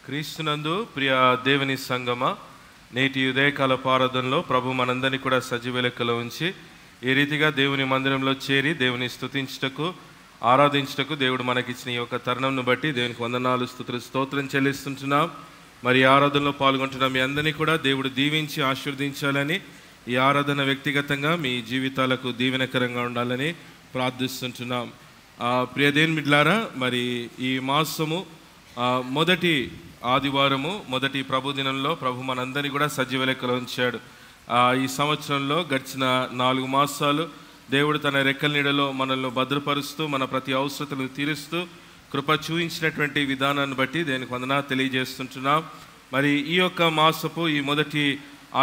క్రీస్తునందు ప్రియ దేవుని సంగమ, నేటి ఉదయకాల ఆరాధనలో ప్రభు మనందరినీ కూడా సజీవ లెక్కలో ఉంచి ఈ రీతిగా దేవుని మందిరంలో చేరి దేవుని స్తుతించుటకు ఆరాధించుటకు దేవుడు మనకిచ్చిన ఈ యొక్క తరుణంను బట్టి దేవునికి వందనాలు, స్తుతులు, స్తోత్రం చెల్లిస్తుంటున్నాం. మరి ఆరాధనలో పాల్గొంటున్న మీ అందరినీ కూడా దేవుడు దీవించి ఆశీర్వదించాలని, ఈ ఆరాధన వ్యక్తిగతంగా మీ జీవితాలకు దీవెనకరంగా ఉండాలని ప్రార్థిస్తుంటున్నాం. ప్రియ దేవుని బిడ్డలారా, మరి ఈ మాసము మొదటి ఆదివారము, మొదటి ప్రభు దినంలో ప్రభు మనందరినీ కూడా సజీవ లెక్కలో ఉంచాడు. ఈ సంవత్సరంలో గడిచిన 4 మాసాలు దేవుడు తన రెక్కల నీడలో మనల్ని భద్రపరుస్తూ మన ప్రతి అవసరతలు తీరుస్తూ కృప చూపించినటువంటి విధానాన్ని బట్టి దేనికి వందనాలు తెలియజేస్తుంటున్నాం. మరి ఈ యొక్క మాసపు ఈ మొదటి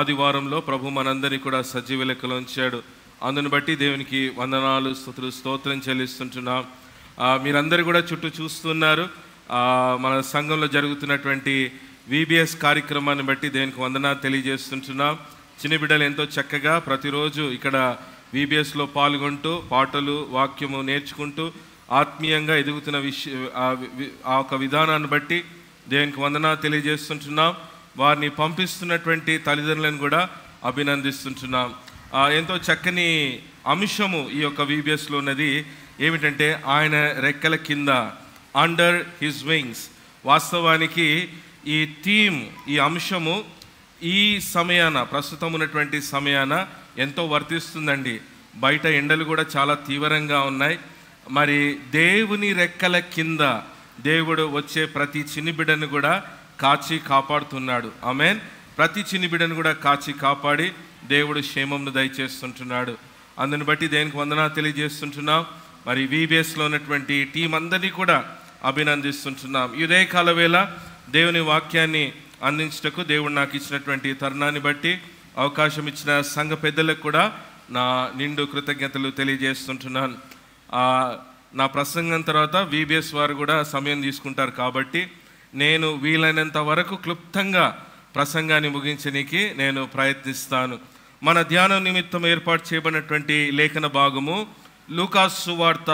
ఆదివారంలో ప్రభు మనందరినీ కూడా సజీవ లెక్కలో ఉంచాడు. అందుని బట్టి దేవునికి వందనాలు, స్తుతులు, స్తోత్రం చెల్లిస్తుంటున్నాం. మీరందరూ కూడా చుట్టూ చూస్తున్నారు. మన సంఘంలో జరుగుతున్నటువంటి VBS కార్యక్రమాన్ని బట్టి దేవునికి వందనాలు తెలియజేస్తుంటున్నాం. చిన్న బిడ్డలు ఎంతో చక్కగా ప్రతిరోజు ఇక్కడ VBSలో పాల్గొంటూ పాటలు, వాక్యము నేర్చుకుంటూ ఆత్మీయంగా ఎదుగుతున్న ఆ ఒక విధానాన్ని బట్టి దేవునికి వందనాలు తెలియజేస్తుంటున్నాం. వారిని పంపిస్తున్నటువంటి తల్లిదండ్రులను కూడా అభినందిస్తుంటున్నాం. ఎంతో చక్కని అంశము ఈ యొక్క VBSలో ఉన్నది. ఏమిటంటే ఆయన రెక్కల కింద, అండర్ హిజ్ వింగ్స్. వాస్తవానికి ఈ థీమ్, ఈ అంశము ఈ సమయాన, ప్రస్తుతం ఉన్నటువంటి సమయాన ఎంతో వర్తిస్తుందండి. బయట ఎండలు కూడా చాలా తీవ్రంగా ఉన్నాయి. మరి దేవుని రెక్కల కింద దేవుడు వచ్చే ప్రతి చిన్ని బిడ్డను కూడా కాచి కాపాడుతున్నాడు. ఆమేన్. ప్రతి చిన్ని బిడ్డను కూడా కాచి కాపాడి దేవుడు క్షేమంను దయచేస్తుంటున్నాడు. అందుని బట్టి దేనికి వందనాలు తెలియజేస్తుంటున్నాం. మరి VBSలో ఉన్నటువంటి టీం అందరినీ కూడా అభినందిస్తుంటున్నాం. ఈ ఉదయకాల వేళ దేవుని వాక్యాన్ని అందించుటకు దేవుడు నాకు ఇచ్చినటువంటి తరుణాన్ని బట్టి, అవకాశం ఇచ్చిన సంఘ పెద్దలకు కూడా నా నిండు కృతజ్ఞతలు తెలియజేస్తుంటున్నాను. నా ప్రసంగం తర్వాత VBS వారు కూడా సమయం తీసుకుంటారు కాబట్టి నేను వీలైనంత వరకు క్లుప్తంగా ప్రసంగాన్ని ముగించడానికి నేను ప్రయత్నిస్తాను. మన ధ్యానం నిమిత్తం ఏర్పాటు చేయబడినటువంటి లేఖన భాగము లూకాసు సువార్త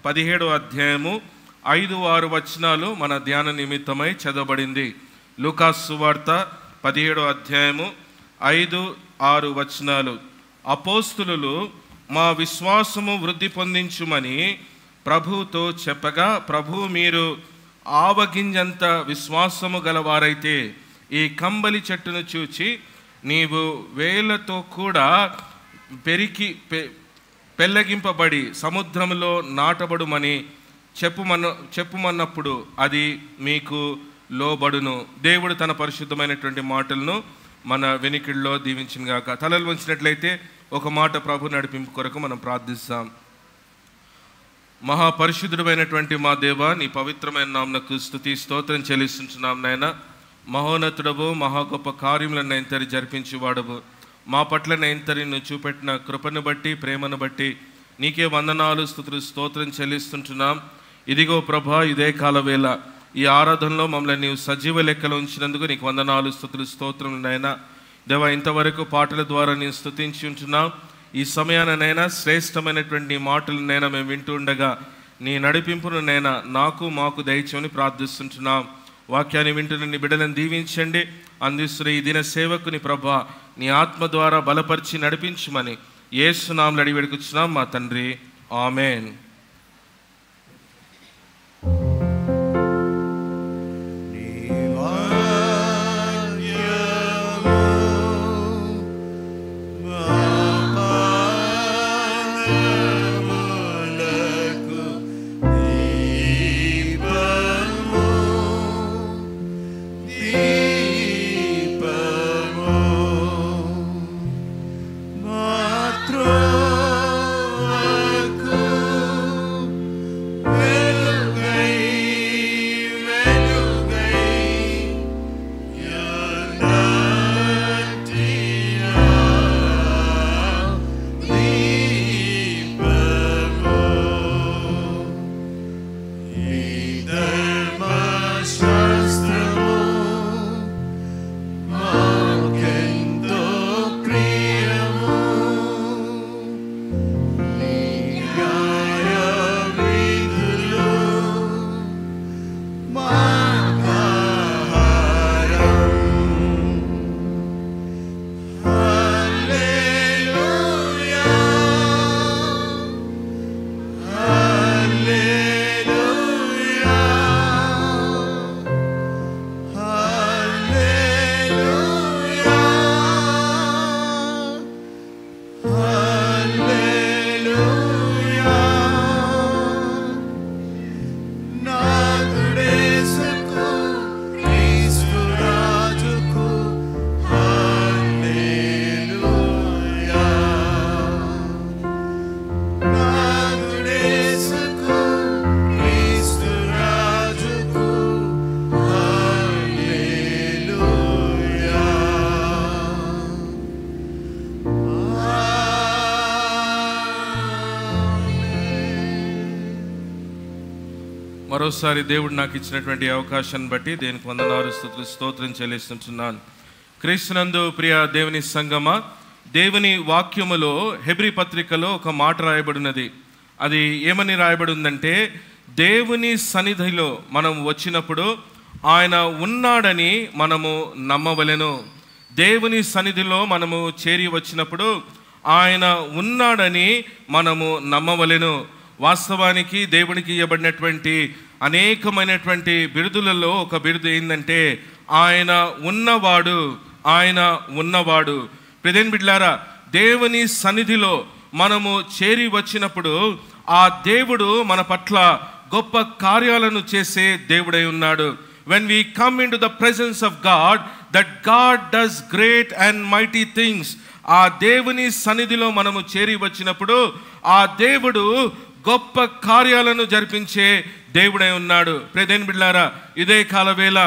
17వ అధ్యాయము 5-6 వచనాలు మన ధ్యాన నిమిత్తమై చదవబడింది. లూకాసు సువార్త 17వ అధ్యాయము 5-6 వచనాలు. అపోస్తులు మా విశ్వాసము వృద్ధి పొందించుమని ప్రభువుతో చెప్పగా, ప్రభు మీరు ఆవగింజంత విశ్వాసము గలవారైతే ఈ కంబలి చెట్టును చూచి నీవు వేలతో కూడా పెళ్ళగింపబడి సముద్రంలో నాటబడుమని చెప్పుమన్నప్పుడు అది మీకు లోబడును. దేవుడు తన పరిశుద్ధమైనటువంటి మాటలను మన వెనికిడిలో దీవించునుగాక. తలలు వంచినట్లయితే ఒక మాట ప్రభు నడిపింపు కొరకు మనం ప్రార్థిస్తాం. మహాపరిశుద్ధుడైనటువంటి మా దేవ, నీ పవిత్రమైన నామమునకు స్తుతి స్తోత్రం చెల్లిస్తుంటున్నాం. నాయన, మహోన్నతుడవు, మహా గొప్ప కార్యములను నైంతరి జరిపించువాడవు. మా పట్ల నైంతరి నువ్వు చూపెట్టిన కృపను బట్టి, ప్రేమను బట్టి నీకే వందనాలు, స్తుతులు, స్తోత్రం చెల్లిస్తుంటున్నాం. ఇదిగో ప్రభా, ఇదే కాల వేళ ఈ ఆరాధనలో మమ్మల్ని నీవు సజీవ లెక్కలో ఉంచినందుకు నీకు వందనాలు, స్తుతులు, స్తోత్రములు. నైనా దేవా, ఇంతవరకు పాటల ద్వారా నేను స్తుతించి ఉంటున్నాం. ఈ సమయానైనా శ్రేష్టమైనటువంటి నీ మాటలనైనా మేము వింటూ ఉండగా నీ నడిపింపును నైనా నాకు మాకు దయచేయమని ప్రార్థిస్తుంటున్నాం. వాక్యాన్ని వింటున్న నీ బిడ్డలను దీవించండి. అందిస్తున్న ఈ దిన సేవకుని ప్రభా నీ ఆత్మ ద్వారా బలపరిచి నడిపించమని యేసు నామములో అడిగి వేడుకొచ్చున్నాం మా తండ్రి. ఆమేన్. Matro మరోసారి దేవుడు నాకు ఇచ్చినటువంటి అవకాశాన్ని బట్టి దేనికి వందనాలు స్తోత్రం చెల్లిస్తుంటున్నాను. క్రీస్తునందు ప్రియ దేవుని సంగమా, దేవుని వాక్యములో హెబ్రీ పత్రికలో ఒక మాట రాయబడినది. అది ఏమని రాయబడి ఉందంటే, దేవుని సన్నిధిలో మనం వచ్చినప్పుడు ఆయన ఉన్నాడని మనము నమ్మవలెను. దేవుని సన్నిధిలో మనము చేరి వచ్చినప్పుడు ఆయన ఉన్నాడని మనము నమ్మవలెను. వాస్తవానికి దేవునికి ఇవ్వబడినటువంటి అనేకమైనటువంటి బిరుదులలో ఒక బిరుదు ఏంటంటే ఆయన ఉన్నవాడు, ఆయన ఉన్నవాడు. ప్రియమైన బిడ్డలారా, దేవుని సన్నిధిలో మనము చేరి వచ్చినప్పుడు ఆ దేవుడు మన పట్ల గొప్ప కార్యాలను చేసే దేవుడై ఉన్నాడు. When we come into the presence of God, that God does great and mighty things. ఆ దేవుని సన్నిధిలో మనము చేరి వచ్చినప్పుడు ఆ దేవుడు గొప్ప కార్యాలను జరిపించే దేవుడై ఉన్నాడు. ప్రియమైన బిడ్డలారా, ఇదే కాలవేళ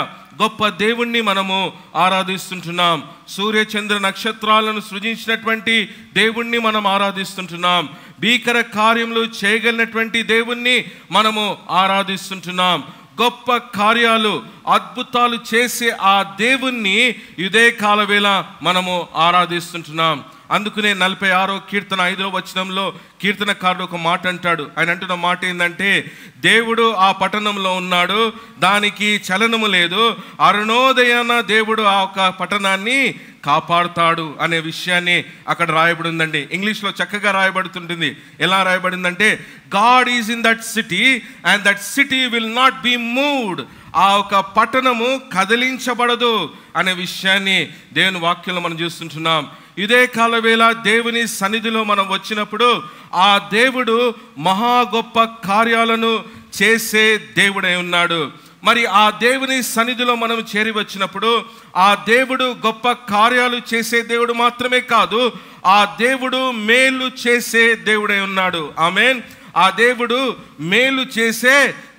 గొప్ప దేవుణ్ణి మనము ఆరాధిస్తుంటున్నాం. సూర్య చంద్ర నక్షత్రాలను సృజించినటువంటి దేవుణ్ణి మనం ఆరాధిస్తుంటున్నాం. భీకర కార్యములు చేయగలిగినటువంటి దేవుణ్ణి మనము ఆరాధిస్తుంటున్నాం. గొప్ప కార్యాలు, అద్భుతాలు చేసే ఆ దేవుణ్ణి ఇదే కాలవేళ మనము ఆరాధిస్తుంటున్నాం. అందుకనే 46వ కీర్తన 5వ వచనంలో కీర్తనకారుడు ఒక మాట అంటాడు. ఆయన అంటున్న మాట ఏంటంటే, దేవుడు ఆ పట్టణంలో ఉన్నాడు, దానికి చలనము లేదు, అరుణోదయాన దేవుడు ఆ ఒక పట్టణాన్ని కాపాడుతాడు అనే విషయాన్ని అక్కడ రాయబడి ఉందండి. ఇంగ్లీష్లో చక్కగా రాయబడుతుంటుంది. ఎలా రాయబడిందంటే, God is in that city and that city will not be moved. ఆ ఒక పట్టణము కదిలించబడదు అనే విషయాన్ని దేవుని వాక్యంలో మనం చూస్తుంటున్నాం. ఇదే కాలవేళ దేవుని సన్నిధిలో మనం వచ్చినప్పుడు ఆ దేవుడు మహా గొప్ప కార్యాలను చేసే దేవుడై ఉన్నాడు. మరి ఆ దేవుని సన్నిధిలో మనం చేరి వచ్చినప్పుడు ఆ దేవుడు గొప్ప కార్యాలు చేసే దేవుడు మాత్రమే కాదు, ఆ దేవుడు మేలు చేసే దేవుడై ఉన్నాడు. ఆమేన్. ఆ దేవుడు మేలు చేసే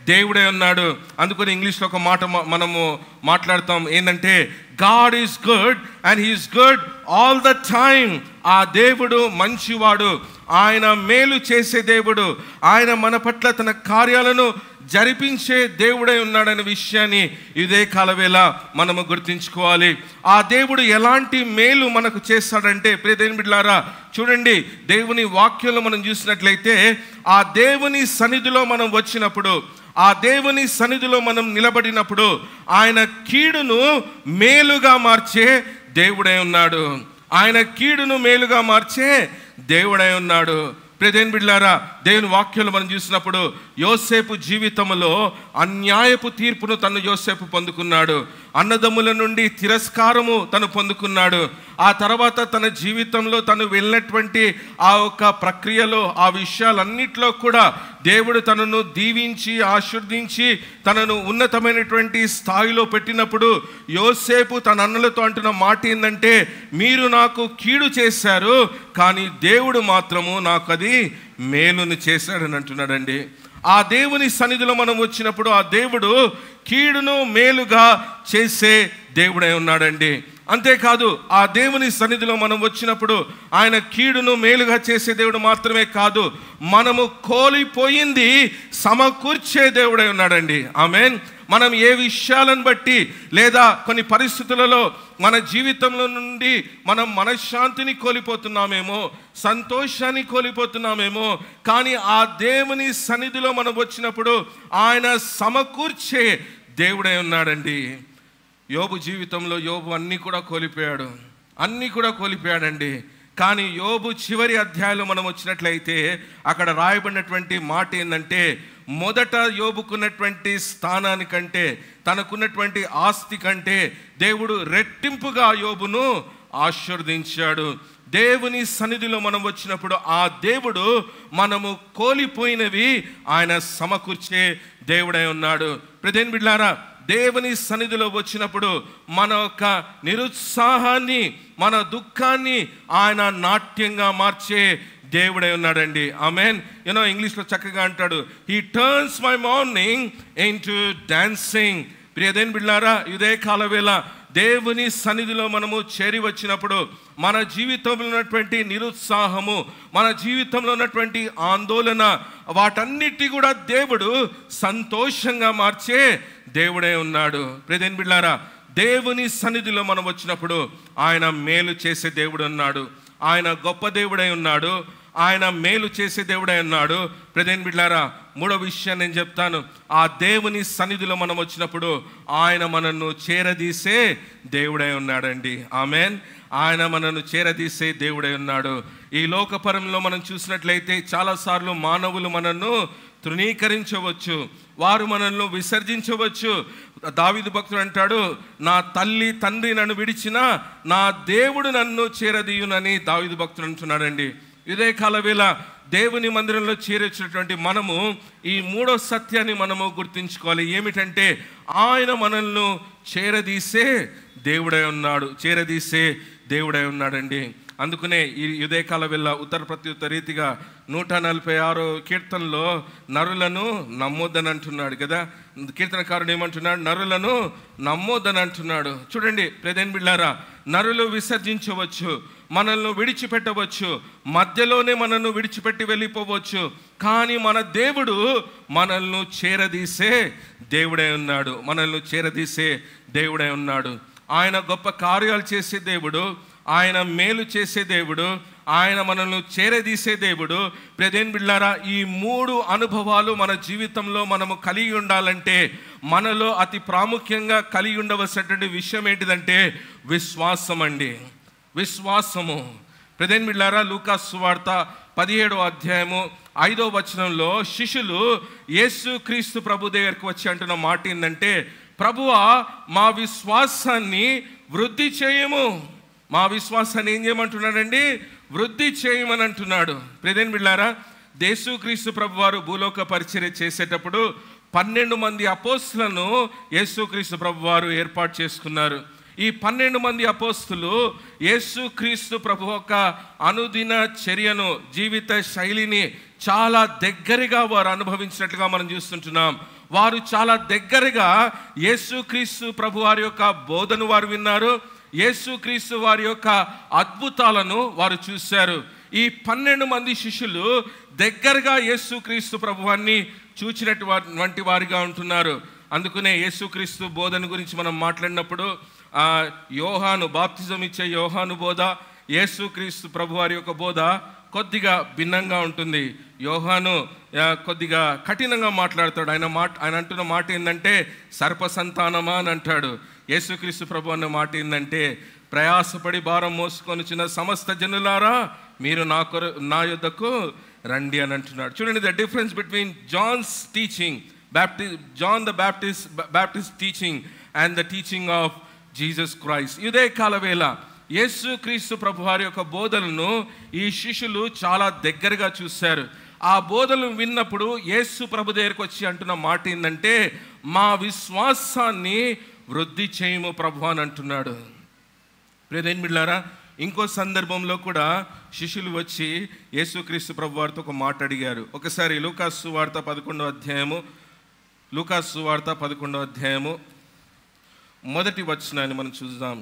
దేవుడే ఉన్నాడు. అందుకని ఇంగ్లీష్లో ఒక మాట మనము మాట్లాడతాం ఏంటంటే, God is good and he is good all the time. ఆ దేవుడు మంచివాడు, ఆయన మేలు చేసే దేవుడు, ఆయన మన పట్ల తన కార్యాలను జరిపించే దేవుడై ఉన్నాడనే విషయాన్ని ఇదే కాలవేళ మనము గుర్తించుకోవాలి. ఆ దేవుడు ఎలాంటి మేలు మనకు చేస్తాడంటే, ప్రియమైన బిడ్డలారా చూడండి, దేవుని వాక్యంలో మనం చూసినట్లయితే ఆ దేవుని సన్నిధిలో మనం వచ్చినప్పుడు, ఆ దేవుని సన్నిధిలో మనం నిలబడినప్పుడు ఆయన కీడును మేలుగా మార్చే దేవుడై ఉన్నాడు. ఆయన కీడును మేలుగా మార్చే దేవుడై ఉన్నాడు. ప్రియమైన బిడ్డలారా, దేవుని వాక్యంలో మనం చూసినప్పుడు యోసేపు జీవితంలో అన్యాయపు తీర్పును తను యోసేపు పొందుకున్నాడు. అన్నదమ్ముల నుండి తిరస్కారము తను పొందుకున్నాడు. ఆ తర్వాత తన జీవితంలో తను వెళ్ళినటువంటి ఆ ఒక ప్రక్రియలో ఆ విషయాలన్నిట్లో కూడా దేవుడు తనను దీవించి ఆశీర్వదించి తనను ఉన్నతమైనటువంటి స్థాయిలో పెట్టినప్పుడు యోసేపు తన అన్నలతో అంటున్న మాట ఏంటంటే, మీరు నాకు కీడు చేశారు కానీ దేవుడు మాత్రము నాకు అది మేలును చేశాడని అంటున్నాడండి. ఆ దేవుని సన్నిధిలో మనం వచ్చినప్పుడు ఆ దేవుడు కీడును మేలుగా చేసే దేవుడై ఉన్నాడండి. అంతేకాదు, ఆ దేవుని సన్నిధిలో మనం వచ్చినప్పుడు ఆయన కీడును మేలుగా చేసే దేవుడు మాత్రమే కాదు, మనము కోల్పోయింది సమకూర్చే దేవుడై ఉన్నాడండి. ఆమేన్. మనం ఏ విషయాలను బట్టి లేదా కొన్ని పరిస్థితులలో మన జీవితంలో నుండి మనం మనశ్శాంతిని కోల్పోతున్నామేమో, సంతోషాన్ని కోల్పోతున్నామేమో, కానీ ఆ దేవుని సన్నిధిలో మనం వచ్చినప్పుడు ఆయన సమకూర్చే దేవుడై ఉన్నాడండి. యోబు జీవితంలో యోబు అన్నీ కూడా కోల్పోయాడండి. కానీ యోబు చివరి అధ్యాయంలో మనం వచ్చినట్లయితే అక్కడ రాయబడినటువంటి మాట ఏంటంటే, మొదట యోబుకున్నటువంటి స్థానానికంటే, తనకున్నటువంటి ఆస్తి కంటే దేవుడు రెట్టింపుగా యోబును ఆశీర్వదించాడు. దేవుని సన్నిధిలో మనం వచ్చినప్పుడు ఆ దేవుడు మనము కోల్పోయినవి ఆయన సమకూర్చే దేవుడై ఉన్నాడు. ప్రియమైన బిడ్డలారా, దేవుని సన్నిధిలో వచ్చినప్పుడు మన యొక్క నిరుత్సాహాన్ని, మన దుఃఖాన్ని ఆయన నాట్యంగా మార్చే దేవుడై ఉన్నాడండి. ఆమేన్. ఇంగ్లీష్లో చక్కగా అంటాడు, he turns my morning into dancing. ప్రియమైన బిడ్డలారా, ఇదే కాలవేళ దేవుని సన్నిధిలో మనము చేరి వచ్చినప్పుడు మన జీవితంలో ఉన్నటువంటి నిరుత్సాహము, మన జీవితంలో ఉన్నటువంటి ఆందోళన, వాటన్నిటి కూడా దేవుడు సంతోషంగా మార్చే దేవుడే ఉన్నాడు. ప్రియమైన బిడ్డలారా, దేవుని సన్నిధిలో మనం వచ్చినప్పుడు ఆయన మేలు చేసే దేవుడు ఉన్నాడు. ఆయన గొప్ప దేవుడై ఉన్నాడు. ఆయన మేలు చేసే దేవుడై ఉన్నాడు. ప్రియమైన బిడ్డలారా, మూడో విషయం నేను చెప్తాను. ఆ దేవుని సన్నిధిలో మనం వచ్చినప్పుడు ఆయన మనను చేరదీసే దేవుడై ఉన్నాడండి. ఆమెన్. ఆయన మనను చేరదీసే దేవుడై ఉన్నాడు. ఈ లోకపరంలో మనం చూసినట్లయితే చాలాసార్లు మానవులు మనను తృణీకరించవచ్చు, వారు మనల్ని విసర్జించవచ్చు. దావీదు భక్తుడు అంటాడు, నా తల్లి తండ్రి నన్ను విడిచినా నా దేవుడు నన్ను చేరదీయునని దావీదు భక్తుడు అంటున్నాడండి. ఇదే కాలవేళ దేవుని మందిరంలో చేరొచ్చినటువంటి మనము ఈ మూడో సత్యాన్ని మనము గుర్తుంచుకోవాలి. ఏమిటంటే ఆయన మనల్ని చేరదీసే దేవుడై ఉన్నాడు. చేరదీసే దేవుడై ఉన్నాడండి. అందుకనే ఈ ఉదయకాల వేళ ఉత్తర ప్రత్యుత్తర రీతిగా 146 కీర్తనలో నరులను నమ్మొద్దని అంటున్నాడు కదా. కీర్తనకారుడు ఏమంటున్నాడు? నరులను నమ్మొద్దని అంటున్నాడు. చూడండి ప్రియమైన బిడ్డలారా, నరులు విసర్జించవచ్చు, మనల్ని విడిచిపెట్టవచ్చు, మధ్యలోనే మనల్ని విడిచిపెట్టి వెళ్ళిపోవచ్చు. కానీ మన దేవుడు మనల్ని చేరదీసే దేవుడై ఉన్నాడు. మనల్ని చేరదీసే దేవుడై ఉన్నాడు. ఆయన గొప్ప కార్యాలు చేసే దేవుడు, ఆయన మేలు చేసే దేవుడు, ఆయన మనల్ని చేరదీసే దేవుడు. ప్రియమైన బిడ్డలారా, ఈ మూడు అనుభవాలు మన జీవితంలో మనము కలిగి ఉండాలంటే మనలో అతి ప్రాముఖ్యంగా కలిగి ఉండవలసినటువంటి విషయం ఏంటిదంటే విశ్వాసం అండి. విశ్వాసము. ప్రియమైన బిడ్డలారా, లూకాసు సువార్త 17వ అధ్యాయము 5వ వచనంలో శిష్యులు యేసుక్రీస్తు ప్రభు దగ్గరికి వచ్చి అంటున్న మాట ఏంటంటే, ప్రభువా మా విశ్వాసాన్ని వృద్ధి చేయము. మా విశ్వాసాన్ని ఏం చేయమంటున్నాడండి? వృద్ధి చేయమని అంటున్నాడు. ప్రియమైన బిడ్డలారా, యేసుక్రీస్తు ప్రభు వారు భూలోక పరిచర్య చేసేటప్పుడు 12 మంది అపోస్తులను యేసుక్రీస్తు ప్రభు వారు ఏర్పాటు చేసుకున్నారు. ఈ 12 మంది అపోస్తులు యేసుక్రీస్తు ప్రభు యొక్క అనుదిన చర్యను, జీవిత శైలిని చాలా దగ్గరగా వారు అనుభవించినట్లుగా మనం చూస్తుంటున్నాం. వారు చాలా దగ్గరగా యేసుక్రీస్తు ప్రభు వారి యొక్క బోధను వారు విన్నారు. యేసుక్రీస్తు వారి యొక్క అద్భుతాలను వారు చూశారు. ఈ 12 మంది శిష్యులు దగ్గరగా యేసుక్రీస్తు ప్రభువాన్ని చూచినటువంటి వారిగా ఉంటున్నారు. అందుకనే యేసుక్రీస్తు బోధన గురించి మనం మాట్లాడినప్పుడు యోహాను, బాప్తిజం ఇచ్చే యోహాను బోధ, యేసుక్రీస్తు ప్రభు వారి యొక్క బోధ కొద్దిగా భిన్నంగా ఉంటుంది. యోహాను కొద్దిగా కఠినంగా మాట్లాడతాడు. ఆయన అంటున్న మాట ఏంటంటే సర్ప సంతానమా అని అంటాడు. యేసుక్రీస్తు ప్రభు అన్న మాట ఏంటంటే ప్రయాసపడి భారం మోసుకొనిచిన సమస్త జనులారా మీరు నా యొద్దకు రండి అని అంటున్నాడు. చూడండి, the difference between John's teaching, John the Baptist teaching and the teaching of Jesus Christ. ఇదే కాలవేళ యేసుక్రీస్తు ప్రభు వారి యొక్క బోధనను ఈ శిష్యులు చాలా దగ్గరగా చూశారు. ఆ బోధనలు విన్నప్పుడు యేసు ప్రభు దగ్గరికి వచ్చి అంటున్న మాట ఏంటంటే మా విశ్వాసాన్ని వృద్ధి చేయము ప్రభు అని అంటున్నాడు. ప్రియమైన బిడ్డలారా, ఇంకో సందర్భంలో కూడా శిష్యులు వచ్చి యేసుక్రీస్తు ప్రభు వారితో ఒక మాట అడిగారు. ఒకసారి లూకాసు సువార్త 11వ అధ్యాయము మొదటి వచనాన్ని మనం చూద్దాం.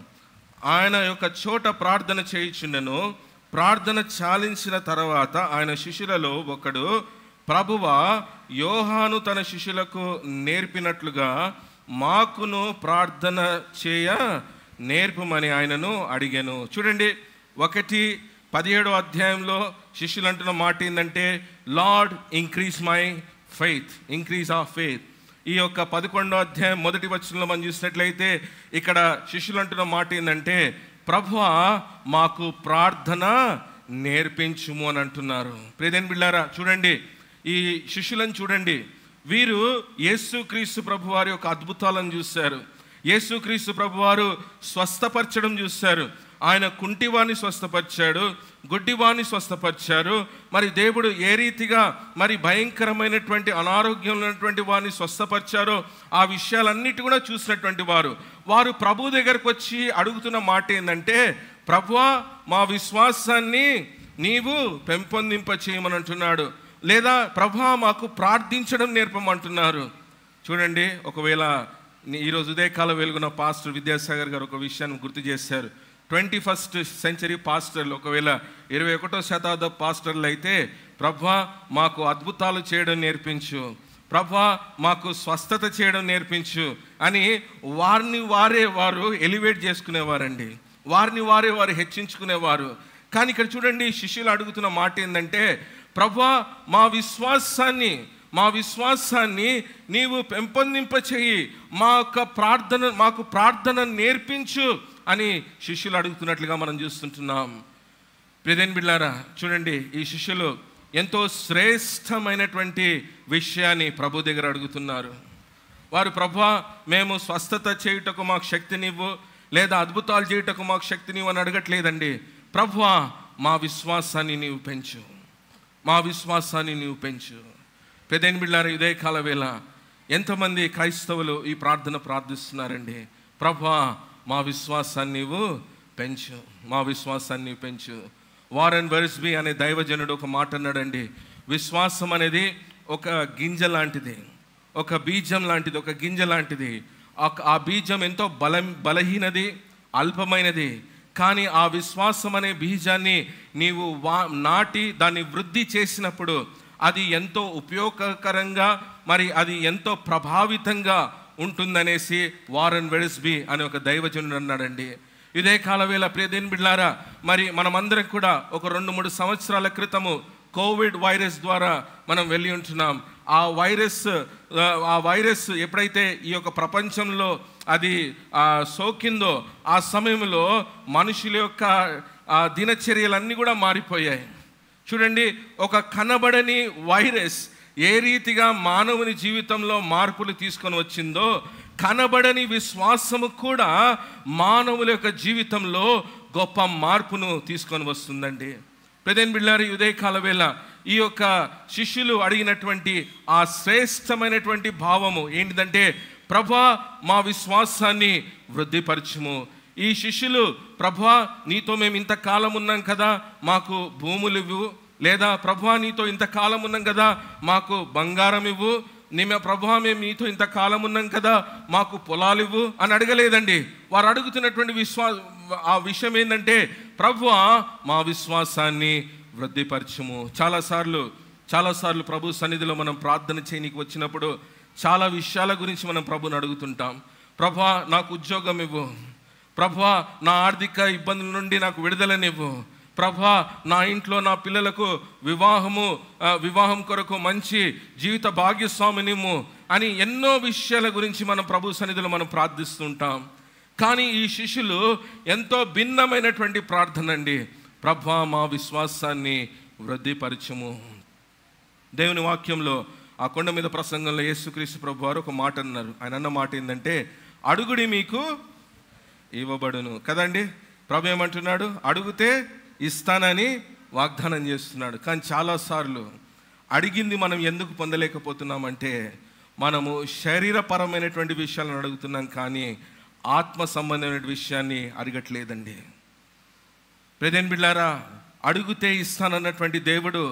ఆయన యొక్క చోట ప్రార్థన చేయుచుండెను. ప్రార్థన చాలించిన తర్వాత ఆయన శిష్యులలో ఒకడు, ప్రభువా యోహాను తన శిష్యులకు నేర్పినట్లుగా మాకును ప్రార్థన చేయ నేర్పమని ఆయనను అడిగాను. చూడండి, 1:17వ అధ్యాయంలో శిష్యులు అంటున్న మాట ఏంటంటే lord increase my faith, increase of faith. ఈ యొక్క 11వ అధ్యాయం మొదటి వచనంలో మనం చూసినట్లయితే ఇక్కడ శిష్యులు అంటున్న మాట ఏంటంటే ప్రభువా మాకు ప్రార్థన నేర్పించుము అని అంటున్నారు. ప్రియమైన బిడ్డలారా, చూడండి, ఈ శిష్యులను చూడండి. వీరు యేసుక్రీస్తు ప్రభు వారి యొక్క అద్భుతాలను చూశారు. యేసుక్రీస్తు ప్రభు వారు స్వస్థపరచడం చూశారు. ఆయన కుంటివాణ్ణి స్వస్థపరిచాడు, గుడ్డివాణ్ణి స్వస్థపరిచారు. మరి దేవుడు ఏ రీతిగా మరి భయంకరమైనటువంటి అనారోగ్యం ఉన్నటువంటి వారిని స్వస్థపరిచారో ఆ విషయాలన్నిటి కూడా చూసినటువంటి వారు ప్రభు దగ్గరకు వచ్చి అడుగుతున్న మాట ఏంటంటే ప్రభువా మా విశ్వాసాన్ని నీవు పెంపొందింప చేయమని అంటున్నాడు. లేదా ప్రభువా మాకు ప్రార్థించడం నేర్పమంటున్నారు. చూడండి, ఒకవేళ ఈరోజు ఉదయకాల వెలుగున పాస్టర్ విద్యాసాగర్ గారు ఒక విషయాన్ని గుర్తు చేశారు. 21st సెంచరీ పాస్టర్లు, ఒకవేళ 21వ శతాబ్ద పాస్టర్లు అయితే, ప్రభువా మాకు అద్భుతాలు చేయడం నేర్పించు, ప్రభువా మాకు స్వస్థత చేయడం నేర్పించు అని వారు ఎలివేట్ చేసుకునేవారండి. వారు హెచ్చించుకునేవారు. కానీ ఇక్కడ చూడండి, శిష్యులు అడుగుతున్న మాట ఏంటంటే, ప్రభువా మా విశ్వాసాన్ని నీవు పెంపొందింపచేయి, మాకు ప్రార్థన నేర్పించు అని శిష్యులు అడుగుతున్నట్లుగా మనం చూస్తుంటున్నాం. ప్రియమైన బిడ్డలారా, చూడండి, ఈ శిష్యులు ఎంతో శ్రేష్టమైనటువంటి విషయాన్ని ప్రభు దగ్గర అడుగుతున్నారు. వారు, ప్రభువా మేము స్వస్థత చేయుటకు మాకు శక్తినివ్వు, లేదా అద్భుతాలు చేయుటకు మాకు శక్తినివ్వు అని అడగట్లేదండి. ప్రభువా మా విశ్వాసాన్ని నీవు పెంచు. ప్రియమైన బిడ్డలారా, ఇదే కాల వేళ ఎంతమంది క్రైస్తవులు ఈ ప్రార్థన ప్రార్థిస్తున్నారండి. ప్రభువా మా విశ్వాసాన్ని పెంచు. వారెన్ వెర్స్బీ అనే దైవజనుడు ఒక మాట అన్నాడండి, విశ్వాసం అనేది ఒక గింజ లాంటిది, ఒక బీజం లాంటిది, ఒక గింజ లాంటిది. ఆ బీజం ఎంతో బలహీనది, అల్పమైనది. కానీ ఆ విశ్వాసం అనే బీజాన్ని నీవు నాటి దాన్ని వృద్ధి చేసినప్పుడు అది ఎంతో ఉపయోగకరంగా, మరి అది ఎంతో ప్రభావితంగా ఉంటుందనేసి వారెన్ వెర్స్బీ అనే ఒక దైవజనుడు అన్నాడండి. ఇదే కాలవేళ ప్రియమైన బిడ్డలారా, మరి మనమందరం కూడా ఒక 2-3 సంవత్సరాల క్రితము కోవిడ్ వైరస్ ద్వారా మనం వెళ్ళి ఉంటున్నాం. ఆ వైరస్ ఎప్పుడైతే ఈ యొక్క ప్రపంచంలో అది సోకిందో, ఆ సమయంలో మనుషుల యొక్క దినచర్యలన్నీ కూడా మారిపోయాయి. చూడండి, ఒక కనబడని వైరస్ ఏ రీతిగా మానవుని జీవితంలో మార్పులు తీసుకొని వచ్చిందో, కనబడని విశ్వాసము కూడా మానవుల యొక్క జీవితంలో గొప్ప మార్పును తీసుకొని వస్తుందండి. ప్రియమైన బిడ్డలారా, ఉదయ కాలవేళ ఈ యొక్క శిష్యులు అడిగినటువంటి ఆ శ్రేష్టమైనటువంటి భావము ఏంటిదంటే, ప్రభువా మా విశ్వాసాన్ని వృద్ధిపరచుము. ఈ శిష్యులు, ప్రభువా నీతో మేము ఇంతకాలం ఉన్నాం కదా, మాకు భూములు ఇవ్వు, లేదా ప్రభువా నీతో ఇంతకాలం ఉన్నాం కదా మాకు బంగారం ఇవ్వు, ప్రభువా మేము నీతో ఇంతకాలం ఉన్నాం కదా మాకు పొలాలు ఇవ్వు అని అడగలేదండి. వారు అడుగుతున్నటువంటి ఆ విషయం ఏంటంటే, ప్రభువా మా విశ్వాసాన్ని వృద్ధిపరచుము. చాలాసార్లు ప్రభు సన్నిధిలో మనం ప్రార్థన చేయనీకి వచ్చినప్పుడు చాలా విషయాల గురించి మనం ప్రభుని అడుగుతుంటాం. ప్రభువా నాకు ఉద్యోగం ఇవ్వు, ప్రభువా నా ఆర్థిక ఇబ్బందుల నుండి నాకు విడుదలనివ్వు, ప్రభువా నా ఇంట్లో నా పిల్లలకు వివాహం కొరకు మంచి జీవిత భాగ్యస్వామినిమ్ము అని ఎన్నో విషయాల గురించి మనం ప్రభు సన్నిధిలో మనం ప్రార్థిస్తుంటాం. కానీ ఈ శిష్యులు ఎంతో భిన్నమైనటువంటి ప్రార్థన అండి. ప్రభువా మా విశ్వాసాన్ని వృద్ధిపరచుము. దేవుని వాక్యంలో ఆ కొండ మీద ప్రసంగంలో యేసుక్రీస్తు ప్రభు వారు ఒక మాట అన్నారు. ఆయన అన్న మాట ఏంటంటే, అడుగుడి మీకు ఇవ్వబడును కదండి. ప్రభు ఏమంటున్నాడు? అడుగుతే ఇస్తానని వాగ్దానం చేస్తున్నాడు. కానీ చాలాసార్లు అడిగింది మనం ఎందుకు పొందలేకపోతున్నామంటే, మనము శరీరపరమైనటువంటి విషయాలను అడుగుతున్నాం, కానీ ఆత్మ సంబంధమైన విషయాన్ని అడగట్లేదండి. ప్రియమైన బిడ్డలారా, అడుగుతే ఇస్తానన్నటువంటి దేవుడు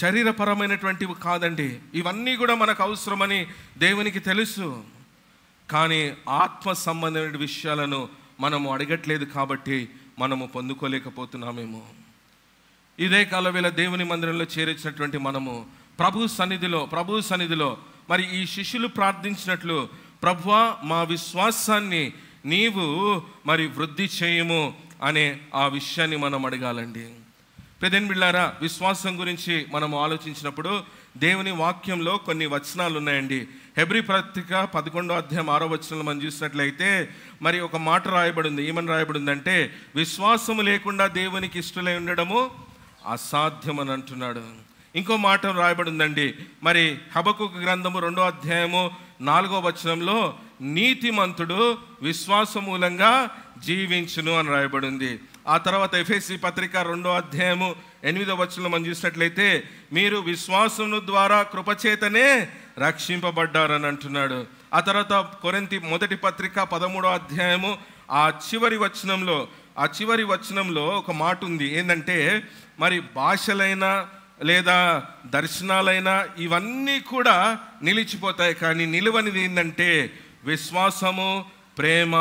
శరీరపరమైనటువంటివి కాదండి. ఇవన్నీ కూడా మనకు అవసరమని దేవునికి తెలుసు. కానీ ఆత్మ సంబంధమైన విషయాలను మనము అడగట్లేదు, కాబట్టి మనము పొందుకోలేకపోతున్నామేమో. ఇదే కాలవేళ దేవుని మందిరంలో చేర్చినటువంటి మనము ప్రభు సన్నిధిలో మరి ఈ శిష్యులు ప్రార్థించినట్లు, ప్రభువా మా విశ్వాసాన్ని నీవు మరి వృద్ధి చేయము అనే ఆ విషయాన్ని మనం అడగాలండి. ప్రియమైన బిడ్డలారా, విశ్వాసం గురించి మనం ఆలోచించినప్పుడు దేవుని వాక్యంలో కొన్ని వచనాలు ఉన్నాయండి. హెబ్రీ పత్రిక 11వ అధ్యాయం 6వ వచనంలో మనం చూసినట్లయితే మరి ఒక మాట రాయబడింది. ఏమని రాయబడిందంటే, విశ్వాసము లేకుండా దేవునికి ఇష్టలై ఉండడము అసాధ్యం అని అంటున్నాడు. ఇంకో మాట రాయబడిందండి, మరి హబక్కూకు గ్రంథము 2వ అధ్యాయము 4వ వచనంలో, నీతిమంతుడు విశ్వాస మూలంగా జీవించును అని రాయబడింది. ఆ తర్వాత ఎఫెసీ పత్రిక 2వ అధ్యాయము 8వ వచనంలో మనం చూసినట్లయితే, మీరు విశ్వాసము ద్వారా కృపచేతనే రక్షింపబడ్డారని అంటున్నాడు. ఆ తర్వాత కొరింథీ మొదటి పత్రిక 13వ అధ్యాయము ఆ చివరి వచనంలో ఒక మాట ఉంది. ఏంటంటే, మరి భాషలైనా లేదా దర్శనాలైనా ఇవన్నీ కూడా నిలిచిపోతాయి, కానీ నిలువనిది ఏంటంటే విశ్వాసము, ప్రేమ,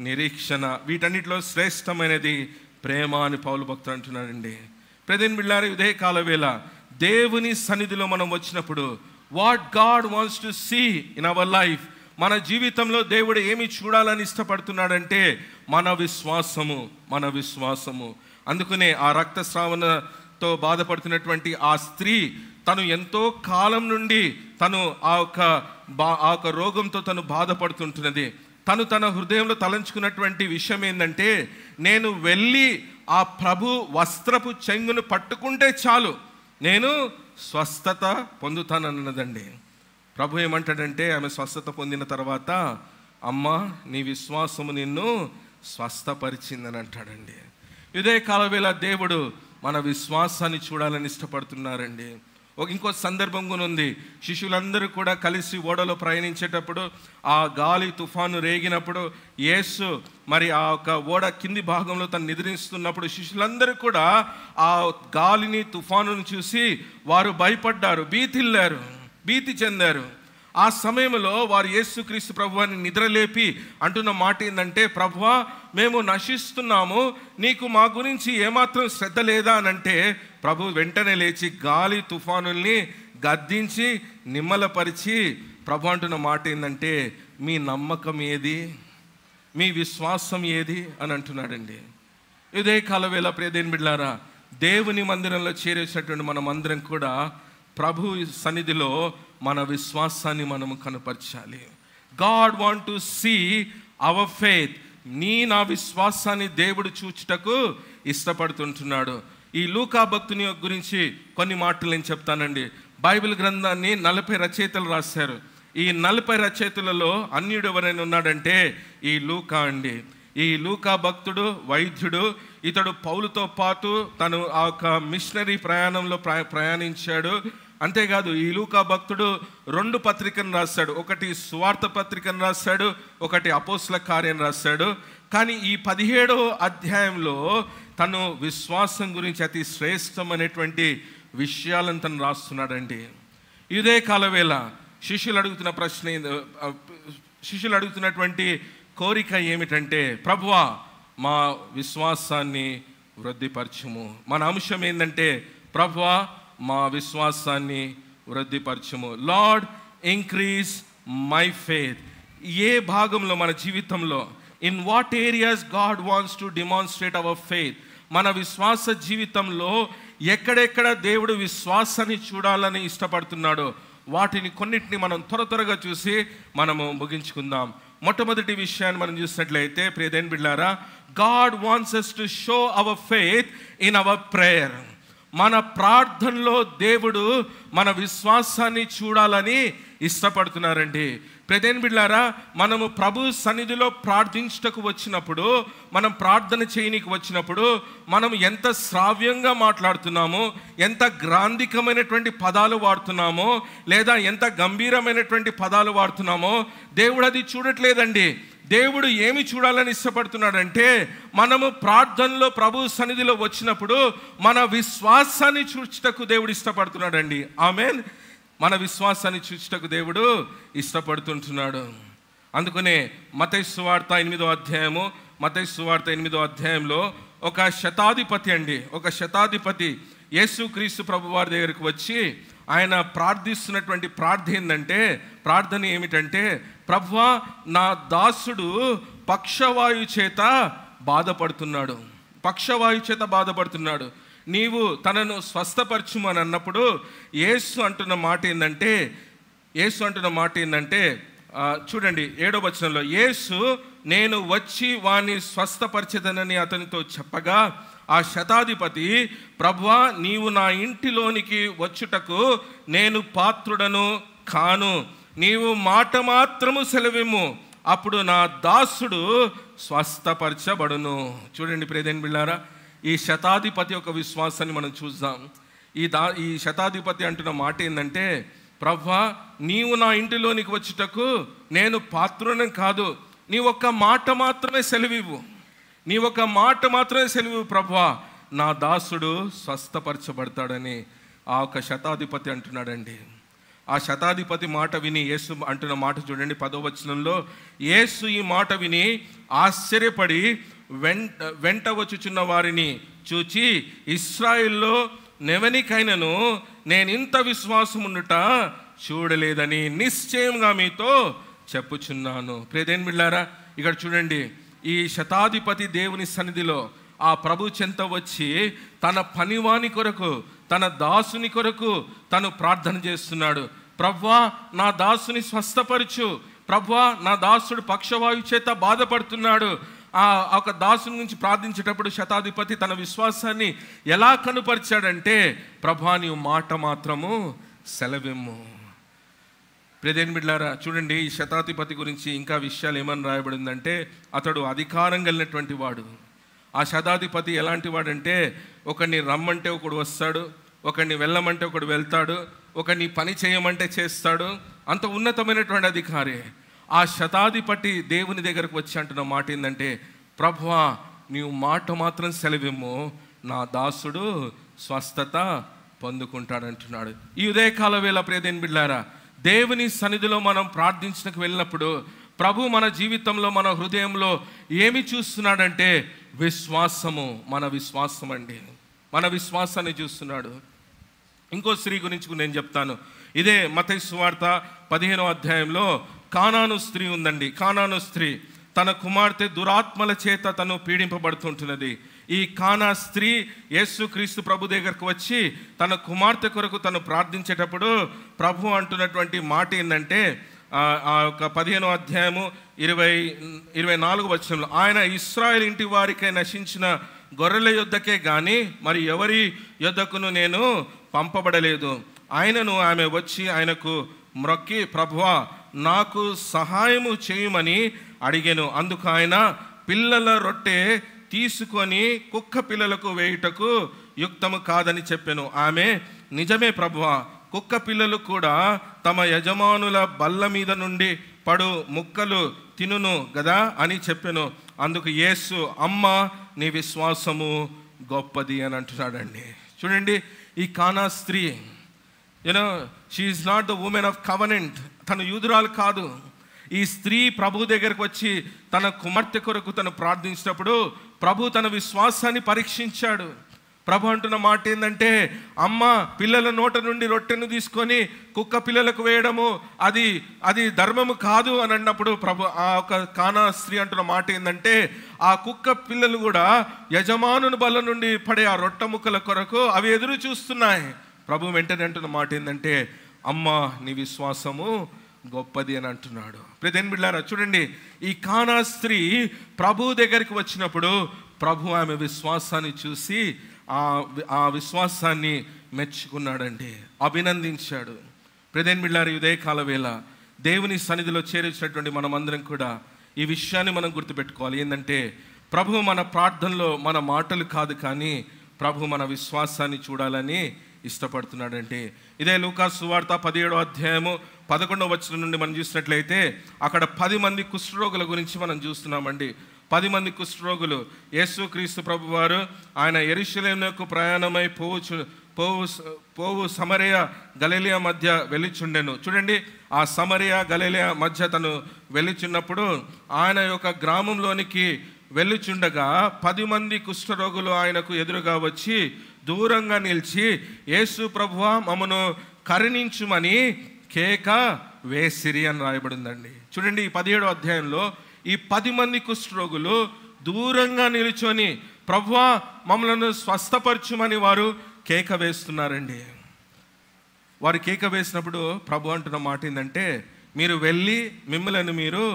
నిరీక్షణ, వీటన్నిటిలో శ్రేష్టమైనది ప్రేమ అని పౌలు భక్తుడు అంటున్నాడండి. ప్రియమైన బిడ్డలారా, ఇదే కాలవేళ దేవుని సన్నిధిలో మనం వచ్చినప్పుడు what God wants to see in our life, మన జీవితంలో దేవుడు ఏమి చూడాలని ఇష్టపడుతున్నాడంటే మన విశ్వాసము. అందుకనే ఆ రక్తస్రావణతో బాధపడుతున్నటువంటి ఆ స్త్రీ తను ఎంతో కాలం నుండి తను ఆ యొక్క రోగంతో తను బాధపడుతుంటున్నది. తన హృదయంలో తలంచుకున్నటువంటి విషయం ఏంటంటే, నేను వెళ్ళి ఆ ప్రభు వస్త్రపు చెంగును పట్టుకుంటే చాలు, నేను స్వస్థత పొందుతానన్నదండి. ప్రభు ఏమంటాడంటే, ఆమె స్వస్థత పొందిన తర్వాత, అమ్మ నీ విశ్వాసము నిన్ను స్వస్థపరిచిందని అంటాడండి. ఇదే కాలవేళ దేవుడు మన విశ్వాసాన్ని చూడాలని ఇష్టపడుతున్నారండి. ఇంకో సందర్భం కూడా ఉంది. శిష్యులందరూ కూడా కలిసి ఓడలో ప్రయాణించేటప్పుడు ఆ గాలి తుఫాను రేగినప్పుడు యేసు మరి ఆ యొక్క ఓడ కింది భాగంలో తను నిద్రిస్తున్నప్పుడు శిష్యులందరూ కూడా ఆ గాలిని తుఫానును చూసి వారు భయపడ్డారు, భీతి చెందారు. ఆ సమయంలో వారు యేసుక్రీస్తు ప్రభువాన్ని నిద్రలేపి అంటున్న మాట ఏంటంటే, ప్రభువా మేము నశిస్తున్నాము, నీకు మా గురించి ఏమాత్రం శ్రద్ధ లేదా అని అంటే, ప్రభు వెంటనే లేచి గాలి తుఫానుల్ని గద్దించి నిమ్మలపరిచి ప్రభు అంటున్న మాట ఏంటంటే, మీ నమ్మకం ఏది, మీ విశ్వాసం ఏది అని అంటున్నాడండి. ఇదే కాలవేళ ప్రియమైన బిడ్డలారా, దేవుని మందిరంలో చేరేసినటువంటి మనమందరం కూడా ప్రభు సన్నిధిలో మన విశ్వాసాన్ని మనము కనపరచాలి. God want to see our faith. నా విశ్వాసాన్ని దేవుడు చూచుటకు ఇష్టపడుతుంటున్నాడు. ఈ లూకా భక్తుని గురించి కొన్ని మాటలు నేను చెప్తానండి. బైబిల్ గ్రంథాన్ని 40 రచయితలు రాశారు. ఈ 40 రచయితలలో అన్యుడు ఎవరైనా ఉన్నాడంటే ఈ లూకా అండి. ఈ లూకా భక్తుడు వైద్యుడు. ఇతడు పౌలుతో పాటు తను ఆ యొక్క మిషనరీ ప్రయాణంలో ప్రయాణించాడు. అంతేకాదు ఈ లూకా భక్తుడు 2 పత్రికను రాశాడు. ఒకటి సువార్త పత్రికను రాశాడు, ఒకటి అపోస్తల కార్యం రాశాడు. కానీ ఈ 17వ అధ్యాయంలో తను విశ్వాసం గురించి అతి శ్రేష్టమైనటువంటి విషయాలను తను రాస్తున్నాడండి. ఇదే కాలవేళ శిష్యులు అడుగుతున్నటువంటి కోరిక ఏమిటంటే, ప్రభువా మా విశ్వాసాన్ని వృద్ధిపరచుము. మన అంశం ఏంటంటే, ప్రభువా మా విశ్వాసాన్ని వృద్ధిపరచుము. Lord increase my faith. ఏ భాగంలో మన జీవితంలో, in what areas God wants to demonstrate our faith, మన విశ్వాస జీవితంలో ఎక్కడెక్కడ దేవుడు విశ్వాసాన్ని చూడాలని ఇష్టపడుతున్నాడో వాటిని కొన్నిటిని మనం త్వరగా చూసి మనము ముగించుకుందాం. మొట్టమొదటి విషయాన్ని మనం చూసినట్లయితే ప్రియమైన బిడ్డలారా, God wants us to show our faith in our prayer. మన ప్రార్థనలో దేవుడు మన విశ్వాసాన్ని చూడాలని ఇష్టపడుతున్నారండి. ప్రియమైన బిడ్డలారా, మనము ప్రభు సన్నిధిలో ప్రార్థించుటకు వచ్చినప్పుడు, మనం ప్రార్థన చేయనీకి వచ్చినప్పుడు మనం ఎంత శ్రావ్యంగా మాట్లాడుతున్నామో, ఎంత గ్రాంధికమైనటువంటి పదాలు వాడుతున్నామో, లేదా ఎంత గంభీరమైనటువంటి పదాలు వాడుతున్నామో దేవుడు అది చూడట్లేదండి. దేవుడు ఏమి చూడాలని ఇష్టపడుతున్నాడంటే, మనము ప్రార్థనలో ప్రభు సన్నిధిలో వచ్చినప్పుడు మన విశ్వాసాన్ని చూచుటకు దేవుడు ఇష్టపడుతున్నాడండి. ఆమేన్. మన విశ్వాసాన్ని చూచుటకు దేవుడు ఇష్టపడుతుంటున్నాడు. అందుకనే మత్తయి సువార్త 8వ అధ్యాయంలో ఒక శతాధిపతి యేసుక్రీస్తు ప్రభు వారి దగ్గరికి వచ్చి ఆయన ప్రార్థిస్తున్నటువంటి ప్రార్థన ఏమిటంటే, ప్రభువా నా దాసుడు పక్షవాయు చేత బాధపడుతున్నాడు, నీవు తనను స్వస్థపరచుమని అన్నప్పుడు యేసు అంటున్న మాట ఏంటంటే చూడండి 7వ వచనంలో, యేసు నేను వచ్చి వాణ్ణి స్వస్థపరచెదనని అతనితో చెప్పగా ఆ శతాధిపతి, ప్రభువా నీవు నా ఇంటిలోనికి వచ్చుటకు నేను పాత్రుడను కాను, నీవు మాట మాత్రము సెలవిమ్ము, అప్పుడు నా దాసుడు స్వస్థపరచబడును. చూడండి ప్రియమైన బిడ్డలారా, ఈ శతాధిపతి యొక్క విశ్వాసాన్ని మనం చూద్దాం. ఈ శతాధిపతి అంటున్న మాట ఏంటంటే, ప్రభువా నీవు నా ఇంటిలోనికి వచ్చుటకు నేను పాత్రుడను కాదు, నీ ఒక్క మాట మాత్రమే సెలవివ్వు ప్రభువా, నా దాసుడు స్వస్థపరచబడతాడని ఆ ఒక శతాధిపతి అంటున్నాడండి. ఆ శతాధిపతి మాట విని యేసు అంటున్న మాట చూడండి 10వ వచనంలో, యేసు ఈ మాట విని ఆశ్చర్యపడి వెంట వచ్చుచున్న వారిని చూచి, ఇశ్రాయేల్లో నెవనికైనను నేను ఇంత విశ్వాసం ఉండుట చూడలేదని నిశ్చయంగా మీతో చెప్పుచున్నాను. ప్రియదేని బిడ్డలారా, ఇక్కడ చూడండి, ఈ శతాధిపతి దేవుని సన్నిధిలో ఆ ప్రభు చెంత వచ్చి తన పనివాని కొరకు, తన దాసుని కొరకు తను ప్రార్థన చేస్తున్నాడు. ప్రభువా, నా దాసుని స్వస్థపరచు, ప్రభువా, నా దాసుడు పక్షవాయు చేత బాధపడుతున్నాడు. ఆ ఒక దాసుని గురించి ప్రార్థించేటప్పుడు శతాధిపతి తన విశ్వాసాన్ని ఎలా కనుపరిచాడంటే, ప్రభువా నీవు మాట మాత్రము సెలవిమ్ము. ప్రియదేని బిడ్డలారా, చూడండి, ఈ శతాధిపతి గురించి ఇంకా విషయాలు ఏమని రాయబడిందంటే, అతడు అధికారం కలిగినటువంటి వాడు. ఆ శతాధిపతి ఎలాంటి వాడంటే, ఒకడిని రమ్మంటే ఒకడు వస్తాడు, ఒకడిని వెళ్ళమంటే ఒకడు వెళ్తాడు, ఒకడిని పని చేయమంటే చేస్తాడు. అంత ఉన్నతమైనటువంటి అధికారి. ఆ శతాధిపతి దేవుని దగ్గరకు వచ్చి అంటున్న మాట ఏంటంటే, ప్రభువా నీవు మాట మాత్రం సెలవిమ్ము, నా దాసుడు స్వస్థత పొందుకుంటాడంటున్నాడు. ఈ ఉదయకాల వేళ ప్రియదేని బిడ్డలారా, దేవుని సన్నిధిలో మనం ప్రార్థించడానికి వెళ్ళినప్పుడు ప్రభు మన జీవితంలో, మన హృదయంలో ఏమి చూస్తున్నాడంటే విశ్వాసము. మన విశ్వాసం అండి, మన విశ్వాసాన్ని చూస్తున్నాడు. ఇంకో స్త్రీ గురించి నేను చెప్తాను. ఇదే మత్తయి సువార్త 15వ అధ్యాయంలో కానాను స్త్రీ ఉందండి. కానాను స్త్రీ తన కుమార్తె దురాత్మల చేత తను పీడింపబడుతుంటున్నది. ఈ కానా స్త్రీ యేసుక్రీస్తు ప్రభు దగ్గరకు వచ్చి తన కుమార్తె కొరకు తను ప్రార్థించేటప్పుడు ప్రభు అంటున్నటువంటి మాట ఏంటంటే, ఆ యొక్క 15వ అధ్యాయము 24వ వచనంలో, ఆయన ఇశ్రాయేలు ఇంటి వారికై నశించిన గొర్రెల యొద్దకే గాని మరి ఎవరి యొద్దకును నేను పంపబడలేదు. ఆయనను ఆమె వచ్చి ఆయనకు మ్రొక్కి, ప్రభువా నాకు సహాయము చేయమని అడిగాను. అందుకు ఆయన, పిల్లల రొట్టె తీసుకొని కుక్క పిల్లలకు వేయుటకు యుక్తము కాదని చెప్పాను. ఆమె, నిజమే ప్రభువా, కుక్క పిల్లలు కూడా తమ యజమానుల బల్ల మీద నుండి పడు ముక్కలు తినును గదా అని చెప్పాను. అందుకు యేసు, అమ్మ నీ విశ్వాసము గొప్పది అని అంటున్నాడండి. చూడండి, ఈ కానా స్త్రీ, she is not the women of covenant. తను యూదురాలు కాదు. ఈ స్త్రీ ప్రభు దగ్గరకు వచ్చి తన కుమార్తె కొరకు తను ప్రార్థించినప్పుడు ప్రభు తన విశ్వాసాన్ని పరీక్షించాడు. ప్రభు అంటున్న మాట ఏంటంటే, అమ్మ పిల్లల నోట నుండి రొట్టెను తీసుకొని కుక్క పిల్లలకు వేయడము అది ధర్మము కాదు అని అన్నప్పుడు ప్రభు ఆ ఒక కానా స్త్రీ అంటున్న మాట ఏంటంటే, ఆ కుక్క పిల్లలు కూడా యజమానుని బల్ల నుండి పడే ఆ రొట్టె ముక్కల కొరకు అవి ఎదురు చూస్తున్నాయి. ప్రభు వెంటనే అంటున్న మాట ఏంటంటే, అమ్మ నీ విశ్వాసము గొప్పది అని అంటున్నాడు. ప్రియదేని బిడ్డలారా, చూడండి, ఈ కానా స్త్రీ ప్రభు దగ్గరికి వచ్చినప్పుడు ప్రభు ఆమె విశ్వాసాన్ని చూసి ఆ విశ్వాసాన్ని మెచ్చుకున్నాడండి, అభినందించాడు. ప్రియదేని బిడ్డలారా, ఉదయకాల వేళ దేవుని సన్నిధిలో చేర్చినటువంటి మనమందరం కూడా ఈ విషయాన్ని మనం గుర్తుపెట్టుకోవాలి. ఏంటంటే, ప్రభు మన ప్రార్థనలో మన మాటలు కాదు, కానీ ప్రభు మన విశ్వాసాన్ని చూడాలని ఇష్టపడుతున్నాడంటే. ఇదే లూకాసు సువార్త 17వ అధ్యాయము 11వ వచనం నుండి మనం చూసినట్లయితే అక్కడ 10 మంది కుష్ఠరోగుల గురించి మనం చూస్తున్నామండి. 10 మంది కుష్ఠరోగులు. యేసుక్రీస్తు ప్రభు వారు ఆయన యెరూషలేమునకు ప్రయాణమై పోవు సమరయ గలిలయ మధ్య వెళ్ళిచుండెను. చూడండి, ఆ సమరయ గలిలయ మధ్య తను వెళ్ళిచున్నప్పుడు ఆయన యొక్క గ్రామంలోనికి వెళ్ళుచుండగా 10 మంది కుష్ఠరోగులు ఆయనకు ఎదురుగా వచ్చి దూరంగా నిలిచి, యేసు ప్రభువా మమ్మను కరుణించుమని కేక వేసిరి అని రాయబడిందండి. చూడండి, ఈ 17వ అధ్యాయంలో ఈ 10 మంది కుష్ఠరోగులు దూరంగా నిలుచొని ప్రభువా మమ్మలను స్వస్థపరచుమని వారు కేక వేస్తున్నారండి. వారు కేక వేసినప్పుడు ప్రభు అంటున్న మాట ఏంటంటే, మీరు వెళ్ళి మిమ్మల్ని మీరు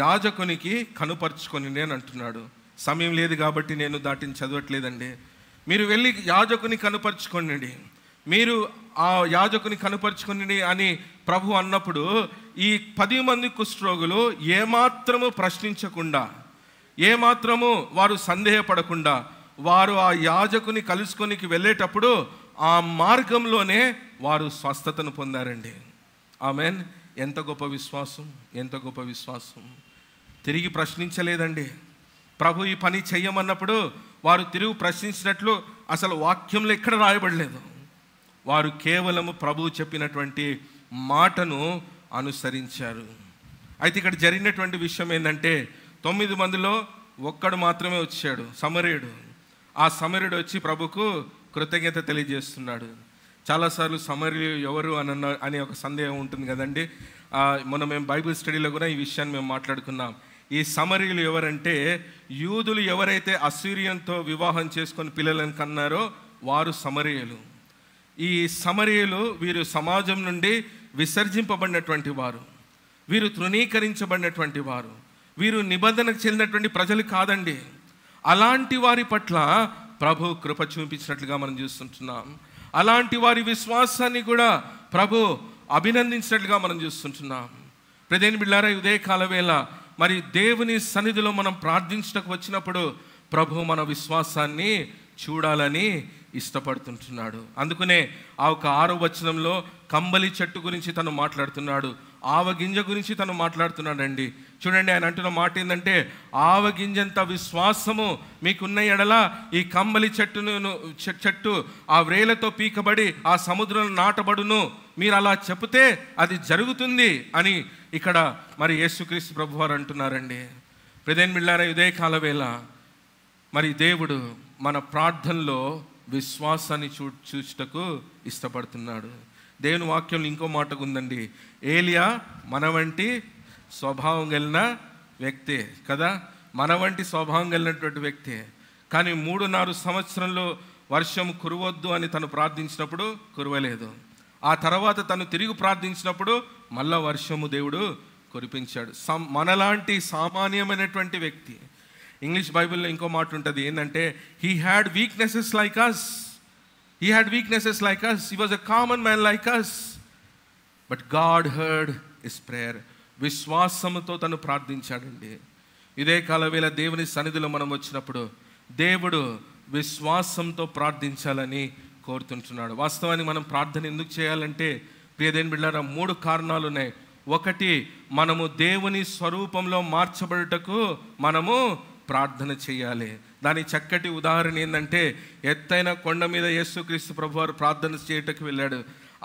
యాజకునికి కనుపరుచుకొని అని అంటున్నాడు. సమయం లేదు కాబట్టి నేను దాటిని చదవట్లేదండి. మీరు వెళ్ళి యాజకుని కనుపరుచుకోండి, మీరు ఆ యాజకుని కనుపరుచుకోండి అని ప్రభు అన్నప్పుడు ఈ 10 మంది కుష్ఠరోగులు ఏమాత్రము ప్రశ్నించకుండా, ఏమాత్రము వారు సందేహపడకుండా వారు ఆ యాజకుని కలుసుకొనికి వెళ్ళేటప్పుడు ఆ మార్గంలోనే వారు స్వస్థతను పొందారండి. ఆమెన్. ఎంత గొప్ప విశ్వాసం, ఎంత గొప్ప విశ్వాసం. తిరిగి ప్రశ్నించలేదండి. ప్రభు ఈ పని చెయ్యమన్నప్పుడు వారు తిరిగి ప్రశ్నించినట్లు అసలు వాక్యంలో ఎక్కడ రాయబడలేదు. వారు కేవలము ప్రభువు చెప్పినటువంటి మాటను అనుసరించారు. అయితే ఇక్కడ జరిగినటువంటి విషయం ఏంటంటే 9 మందిలో ఒక్కడు మాత్రమే వచ్చాడు, సమరయుడు. ఆ సమరయుడు వచ్చి ప్రభుకు కృతజ్ఞత తెలియజేస్తున్నాడు. చాలాసార్లు సమరయులు ఎవరు అనే ఒక సందేహం ఉంటుంది కదండి. మొన్న మేము బైబిల్ స్టడీలో కూడా ఈ విషయాన్ని మేము మాట్లాడుకున్నాం. ఈ సమరయులు ఎవరంటే, యూదులు ఎవరైతే అస్సీరియన్తో వివాహం చేసుకొని పిల్లలను కన్నారో వారు సమరయులు. ఈ సమరయులు వీరు సమాజం నుండి విసర్జింపబడినటువంటి వారు, వీరు తృణీకరించబడినటువంటి వారు, వీరు నిబంధనకు చెందినటువంటి ప్రజలు కాదండి. అలాంటి వారి పట్ల ప్రభు కృప చూపించినట్లుగా మనం చూస్తుంటున్నాం. అలాంటి వారి విశ్వాసాన్ని కూడా ప్రభు అభినందించినట్లుగా మనం చూస్తుంటున్నాం. ప్రదేని బిళ్ళారా, ఉదయ కాలవేళ మరి దేవుని సన్నిధిలో మనం ప్రార్థించడానికి వచ్చినప్పుడు ప్రభు మన విశ్వాసాన్ని చూడాలని ఇష్టపడుతుంటున్నాడు. అందుకనే ఆ ఒక 6వ వచనంలో కంబలి చెట్టు గురించి తను మాట్లాడుతున్నాడు, ఆవగింజ గురించి తను మాట్లాడుతున్నాడండి. చూడండి, ఆయన అంటున్న మాట ఏంటంటే, ఆవగింజంత విశ్వాసము మీకున్న ఎడల ఈ కంబలి చెట్టు ఆ వ్రేలతో పీకబడి ఆ సముద్రంలో నాటబడును, మీరు అలా చెప్తే అది జరుగుతుంది అని ఇక్కడ మరి యేసుక్రీస్తు ప్రభు వారు అంటున్నారండి. ప్రదేన్ బిళ్ళారా, ఉదయ కాలవేళ మరి దేవుడు మన ప్రార్థనలో విశ్వాసాన్ని చూచుటకు ఇష్టపడుతున్నాడు. దేవుని వాక్యంలో ఇంకో మాట ఉందండి, ఏలియా మన వంటి స్వభావం కలిగిన వ్యక్తే కదా, మన వంటి స్వభావం కలిగినటువంటి వ్యక్తే. కానీ 3.5 సంవత్సరంలో వర్షం కురవద్దు అని తను ప్రార్థించినప్పుడు కురవలేదు. ఆ తర్వాత తను తిరిగి ప్రార్థించినప్పుడు మళ్ళా వర్షము దేవుడు కురిపించాడు. మనలాంటి సామాన్యమైనటువంటి వ్యక్తి. ఇంగ్లీష్ బైబిల్లో ఇంకో మాట ఉంటుంది ఏంటంటే, he had weaknesses like us. He had weaknesses like us. He was a common man like us. But God heard his prayer. విశ్వాసముతో తను ప్రార్థించాడండి. ఇదే కాలవేళ దేవుని సన్నిధిలో మనం వచ్చినప్పుడు దేవుడు విశ్వాసంతో ప్రార్థించాలని కోరుతుంటున్నాడు. వాస్తవానికి మనం ప్రార్థన ఎందుకు చేయాలంటే ప్రియదేని బిడ్డలారా, 3 కారణాలు ఉన్నాయి. ఒకటి, మనము దేవుని స్వరూపంలో మార్చబడుటకు మనము ప్రార్థన చేయాలి. దాని చక్కటి ఉదాహరణ ఏంటంటే, ఎత్తైన కొండ మీద యేసుక్రీస్తు ప్రభువారు ప్రార్థన చేయటకు వెళ్ళాడు.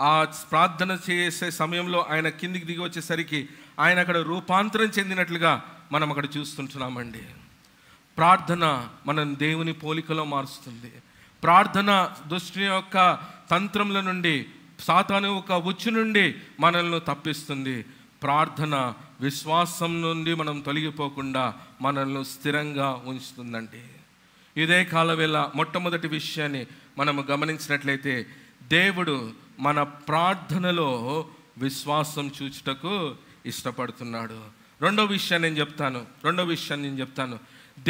ఆ ప్రార్థన చేసే సమయంలో ఆయన కిందికి దిగి వచ్చేసరికి ఆయన అక్కడ రూపాంతరం చెందినట్లుగా మనం అక్కడ చూస్తుంటున్నామండి. ప్రార్థన మనం దేవుని పోలికలో మారుస్తుంది. ప్రార్థన దుష్టుని యొక్క తంత్రముల నుండి, సాతాను ఒక ఉచ్చు నుండి మనల్ని తప్పిస్తుంది. ప్రార్థన విశ్వాసం నుండి మనం తొలగిపోకుండా మనల్ని స్థిరంగా ఉంచుతుందండి. ఇదే కాలవేళ మొట్టమొదటి విషయాన్ని మనము గమనించినట్లయితే, దేవుడు మన ప్రార్థనలో విశ్వాసం చూచుటకు ఇష్టపడుతున్నాడు. రెండో విషయాన్ని నేను చెప్తాను.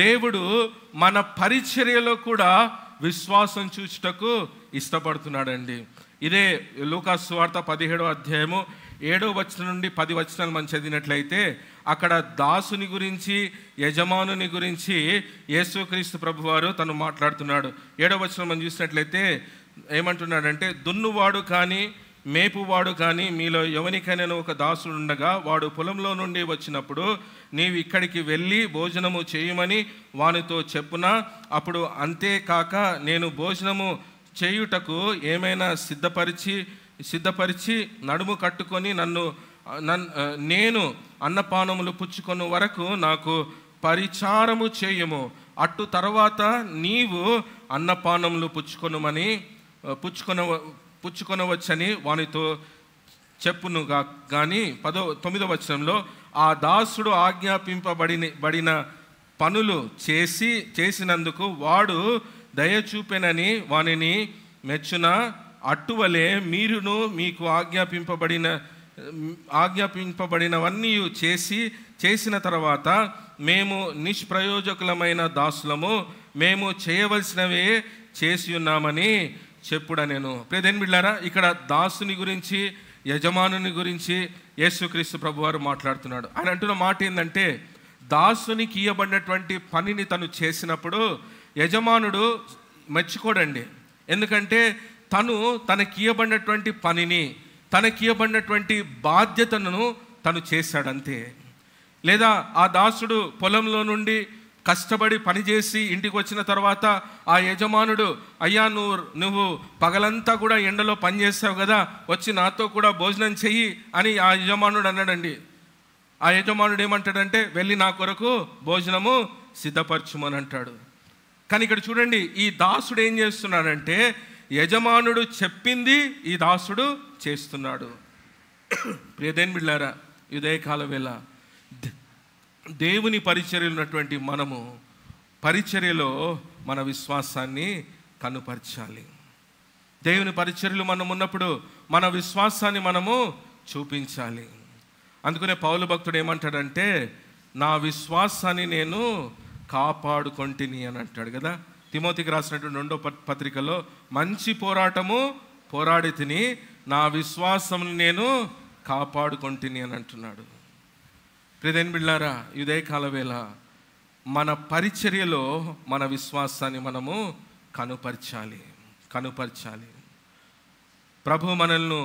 దేవుడు మన పరిచర్యలో కూడా విశ్వాసం చూచుటకు ఇష్టపడుతున్నాడండి. ఇదే లూకాసు సువార్త 17వ అధ్యాయము 7వ వచనం నుండి 10 వచనాలు మనం చదివినట్లయితే, అక్కడ దాసుని గురించి, యజమానుని గురించి యేసుక్రీస్తు ప్రభువారు తను మాట్లాడుతున్నాడు. 7వ వచనం మనం చూసినట్లయితే ఏమంటున్నాడంటే, దున్నువాడు కానీ మేపువాడు కానీ మీలో ఎవరికైనా ఒక దాసుడు ఉండగా వాడు పొలంలో నుండి వచ్చినప్పుడు నీవు ఇక్కడికి వెళ్ళి భోజనము చేయమని వానితో చెప్పునా, అప్పుడు అంతేకాక నేను భోజనము చేయుటకు ఏమైనా సిద్ధపరిచి నడుము కట్టుకొని నేను అన్నపానములు పుచ్చుకొను వరకు నాకు పరిచారము చేయము, అట్టు తర్వాత నీవు అన్నపానములు పుచ్చుకొనవచ్చని వానితో చెప్పును. కానీ 9వ వచనంలో, ఆ దాసుడు ఆజ్ఞాపింపబడిన పనులు చేసినందుకు వాడు దయ చూపెనని వానిని మెచ్చున, అట్టువలే మీరును మీకు ఆజ్ఞాపింపబడినవన్నీ చేసిన తర్వాత మేము నిష్ప్రయోజకులమైన దాసులము, మేము చేయవలసినవే చేసి ఉన్నామని చెప్పుడనెను. ప్రియదేని బిడ్డలారా, ఇక్కడ దాసుని గురించి, యజమానుని గురించి యేసుక్రీస్తు ప్రభువారు మాట్లాడుతున్నాడు. ఆయన అంటున్న మాట ఏంటంటే, దాసునికి ఇయ్యబడినటువంటి పనిని తను చేసినప్పుడు యజమానుడు మెచ్చుకోడండి. ఎందుకంటే తనకియ్యబడినటువంటి పనిని, తనకియ్యబడినటువంటి బాధ్యతను తను చేశాడంతే. లేదా ఆ దాసుడు పొలంలో నుండి కష్టపడి పనిచేసి ఇంటికి వచ్చిన తర్వాత ఆ యజమానుడు, అయ్యా నువ్వు పగలంతా కూడా ఎండలో పనిచేసావు కదా, వచ్చి నాతో కూడా భోజనం చెయ్యి అని ఆ యజమానుడు అన్నాడండి. ఆ యజమానుడు ఏమంటాడంటే, వెళ్ళి నా కొరకు భోజనము సిద్ధపరచుమని అంటాడు. కానీ ఇక్కడ చూడండి, ఈ దాసుడు ఏం చేస్తున్నాడంటే, యజమానుడు చెప్పింది ఈ దాసుడు చేస్తున్నాడు. ప్రియదేని బిడ్డారా, ఉదయకాల వేళ దేవుని పరిచర్యలో ఉన్నటువంటి మనము పరిచర్యలో మన విశ్వాసాన్ని కనుపరచాలి. దేవుని పరిచర్యలు మనం ఉన్నప్పుడు మన విశ్వాసాన్ని మనము చూపించాలి. అందుకనే పౌలు భక్తుడు ఏమంటాడంటే, నా విశ్వాసాన్ని నేను కాపాడుకొంటిని అని అంటాడు కదా. తిమోతికి రాసినటువంటి 2వ పత్రికలో, మంచి పోరాటము పోరాడి తిని నా విశ్వాసం నేను కాపాడుకొంటిని అని అంటున్నాడు. ప్రియదేని బిడ్డారా, ఉదయకాల వేళ మన పరిచర్యలో మన విశ్వాసాన్ని మనము కనుపరచాలి. ప్రభు మనల్ని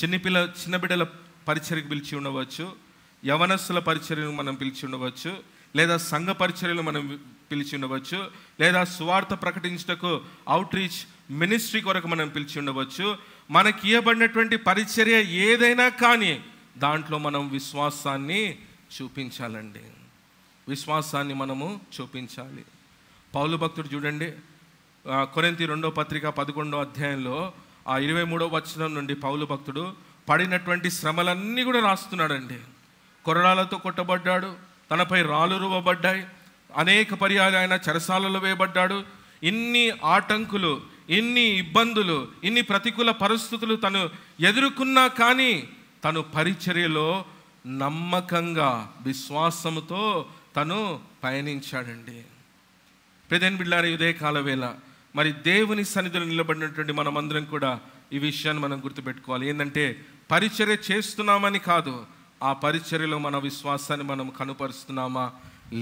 చిన్న బిడ్డల పరిచర్యకు పిలిచి ఉండవచ్చు, యవనస్తుల పరిచర్యను మనం పిలిచి ఉండవచ్చు, లేదా సంఘ పరిచర్యలు మనం పిలిచి ఉండవచ్చు, లేదా సువార్త ప్రకటించుటకు అవుట్ రీచ్ మినిస్ట్రీ కొరకు మనం పిలిచి ఉండవచ్చు. మనకి ఇవ్వబడినటువంటి పరిచర్య ఏదైనా కానీ దాంట్లో మనం విశ్వాసాన్ని చూపించాలండి. విశ్వాసాన్ని మనము చూపించాలి. పౌలు భక్తుడు చూడండి, కొరింథీ 2వ పత్రిక 11వ అధ్యాయంలో 23వ వచనం నుండి పౌలు భక్తుడు పడినటువంటి శ్రమలన్నీ కూడా రాస్తున్నాడండి. కొరడాలతో కొట్టబడ్డాడు, తనపై రాళ్ళు రువ్వబడ్డాయి, అనేక పర్యాలు ఆయన చెరసాలలో వేయబడ్డాడు. ఇన్ని ఆటంకులు, ఇన్ని ఇబ్బందులు, ఇన్ని ప్రతికూల పరిస్థితులు తను ఎదుర్కొన్నా కానీ తను పరిచర్యలో నమ్మకంగా విశ్వాసముతో తను పయనించాడండి. ప్రియదేని బిడ్డారా, ఉదయకాల వేళ మరి దేవుని సన్నిధిలో నిలబడినటువంటి మనమందరం కూడా ఈ విషయాన్ని మనం గుర్తుపెట్టుకోవాలి. ఏంటంటే, పరిచర్య చేస్తున్నామని కాదు, ఆ పరిచర్యలో మన విశ్వాసాన్ని మనం కనుపరుస్తున్నామా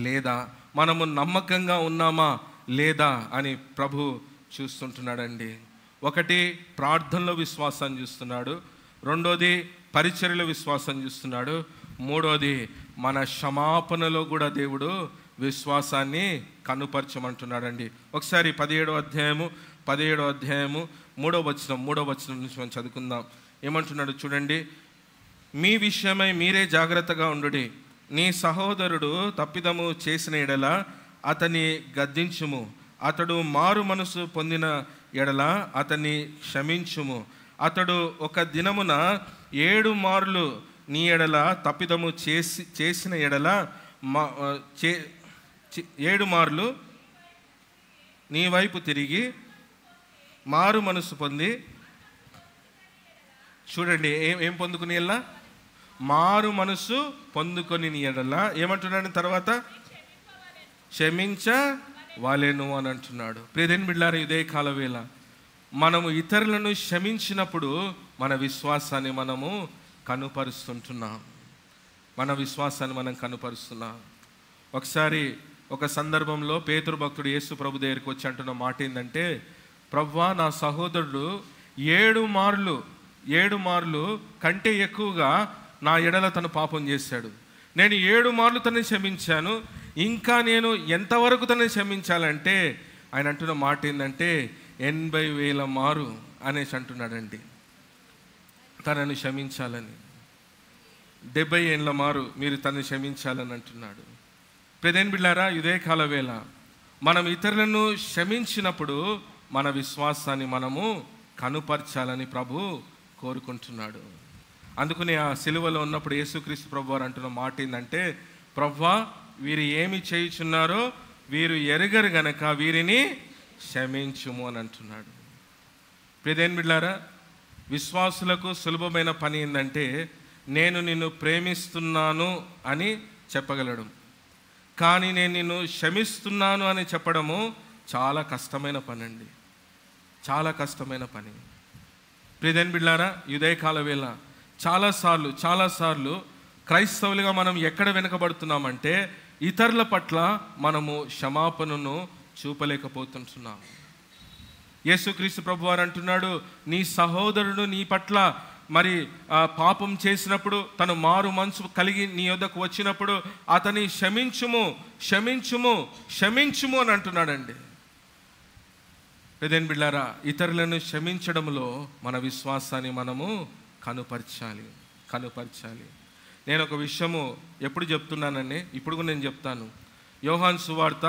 లేదా, మనము నమ్మకంగా ఉన్నామా లేదా అని ప్రభు చూస్తుంటున్నాడండి. ఒకటి, ప్రార్థనలో విశ్వాసాన్ని చూస్తున్నాడు. రెండోది, పరిచర్యలో విశ్వాసం చూస్తున్నాడు. మూడోది, మన క్షమాపణలో కూడా దేవుడు విశ్వాసాన్ని కనుపరచమంటున్నాడండి. ఒకసారి 17వ అధ్యాయము 3వ వచనం నుంచి మనం చదువుకుందాం. ఏమంటున్నాడు చూడండి, మీ విషయమై మీరే జాగ్రత్తగా ఉండుడి. నీ సహోదరుడు తప్పిదము చేసిన ఎడల అతని గద్దించుము, అతడు మారు మనసు పొందిన ఎడల అతన్ని క్షమించుము. అతడు ఒక దినమున 7 మార్లు నీ ఎడల తప్పిదము చేసిన ఎడల 7 మార్లు నీ వైపు తిరిగి మారు మనసు పొంది, చూడండి ఏం పొందుకుని ఎడల, మారు మనసు పొందుకొని నీ ఎడల ఏమంటున్నాడు తర్వాత, క్షమించవలెను అని అంటున్నాడు. ప్రియదేని బిడ్డారా, ఇదే కాలవేళ మనము ఇతరులను క్షమించినప్పుడు మన విశ్వాసాన్ని మనము కనుపరుస్తుంటున్నాం. ఒకసారి ఒక సందర్భంలో పేతురు భక్తుడు యేసు ప్రభు దగ్గరికి వచ్చి అంటున్న మాట ఏంటంటే, ప్రభువా, నా సహోదరుడు 7 మార్లు కంటే ఎక్కువగా నా ఎడల తను పాపం చేశాడు. నేను 7 మార్లు తనని క్షమించాను, ఇంకా నేను ఎంతవరకు తనని క్షమించాలంటే ఆయన అంటున్న మాట ఏంటంటే 80,000 మారు అనేసి అంటున్నాడండి. తనని క్షమించాలని 70 ఏళ్ళ మారు మీరు తనని క్షమించాలని అంటున్నాడు. ప్రియదేని బిడ్డారా, ఇదే కాలవేళ మనం ఇతరులను క్షమించినప్పుడు మన విశ్వాసాన్ని మనము కనుపరచాలని ప్రభు కోరుకుంటున్నాడు. అందుకని ఆ సిలువలో ఉన్నప్పుడు యేసుక్రీస్తు ప్రభు వారు అంటున్న మాట ఏంటంటే, ప్రభువా, వీరు ఏమి చేయుచున్నారో వీరు ఎరగరు గనక వీరిని క్షమించుము అని అంటున్నాడు. ప్రియదేని బిడ్డారా, విశ్వాసులకు సులభమైన పని ఏంటంటే, నేను నిన్ను ప్రేమిస్తున్నాను అని చెప్పగలడం, కానీ నేను నిన్ను క్షమిస్తున్నాను అని చెప్పడము చాలా కష్టమైన పని అండి, చాలా కష్టమైన పని. ప్రియదేని బిడ్డారా, ఉదయకాల వేళ చాలాసార్లు క్రైస్తవులుగా మనం ఎక్కడ వెనుకబడుతున్నామంటే, ఇతరుల పట్ల మనము క్షమాపణను చూపలేకపోతున్నాం. యేసుక్రీస్తు ప్రభు వారు అంటున్నాడు, నీ సహోదరుడు నీ పట్ల మరి పాపం చేసినప్పుడు తను మారు మనసు కలిగి నీ యొద్దకు వచ్చినప్పుడు అతని క్షమించుము, క్షమించుము, క్షమించుము అని అంటున్నాడండి. పెదేన్ బిళ్ళారా, ఇతరులను క్షమించడంలో మన విశ్వాసాన్ని మనము కనుపరచాలి. నేను ఒక విషయము ఎప్పుడు చెప్తున్నానండి, ఇప్పుడు కూడా నేను చెప్తాను. యోహాను సువార్త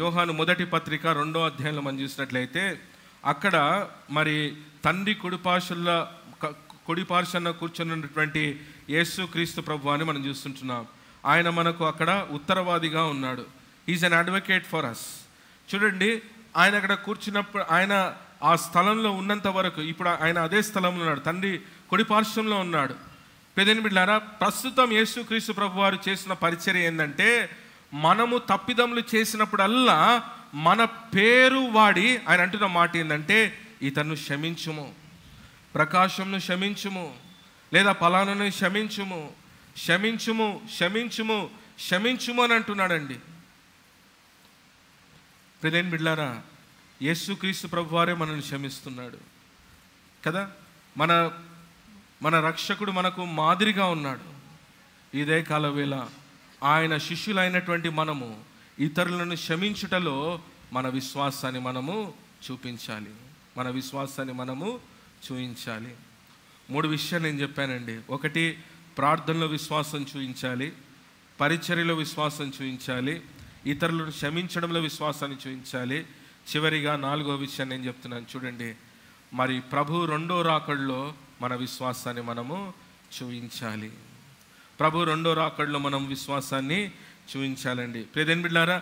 యోహాను మొదటి పత్రిక 2వ అధ్యాయంలో మనం చూసినట్లయితే అక్కడ మరి తండ్రి కుడిపార్శ్వన కూర్చున్నటువంటి యేసు క్రీస్తు ప్రభు అని మనం చూస్తుంటున్నాం. ఆయన మనకు అక్కడ ఉత్తరవాదిగా ఉన్నాడు. Is an advocate for us. చూడండి, ఆయన అక్కడ కూర్చున్నప్పుడు, ఆయన ఆ స్థలంలో ఉన్నంత వరకు, ఇప్పుడు ఆయన అదే స్థలంలో ఉన్నాడు, తండ్రి కుడిపార్శ్వంలో ఉన్నాడు. పెద్దని బిడ్డారా, ప్రస్తుతం యేసు క్రీస్తు ప్రభు వారు చేసిన పరిచర్య ఏంటంటే, మనము తప్పిదములు చేసినప్పుడల్లా మన పేరు వాడి ఆయన అంటున్న మాట ఏంటంటే, ఇతను క్షమించుము, ప్రకాశంను క్షమించుము, లేదా పలానాను క్షమించుము, క్షమించుము, క్షమించుము, క్షమించుము అని అంటున్నాడండి. ప్రియమైన బిడ్డలారా, యేసుక్రీస్తు ప్రభు వారే మనల్ని క్షమిస్తున్నాడు కదా. మన రక్షకుడు మనకు మాదిరిగా ఉన్నాడు. ఇదే కాలవేళ ఆయన శిష్యులైనటువంటి మనము ఇతరులను క్షమించుటలో మన విశ్వాసాన్ని మనము చూపించాలి. చూపించాలి. 3 విషయాలు నేను చెప్పానండి. 1, ప్రార్థనలో విశ్వాసం చూపించాలి, పరిచర్యలో విశ్వాసం చూపించాలి, ఇతరులను క్షమించడంలో విశ్వాసాన్ని చూపించాలి. చివరిగా 4వ విషయం నేను చెప్తున్నాను చూడండి, మరి ప్రభు 2వ రాకడలో మన విశ్వాసాన్ని మనము చూపించాలి. ప్రభు 2వ రాకడలో మనం విశ్వాసాన్ని చూపించాలండి. ప్రియమైన బిడ్డలారా,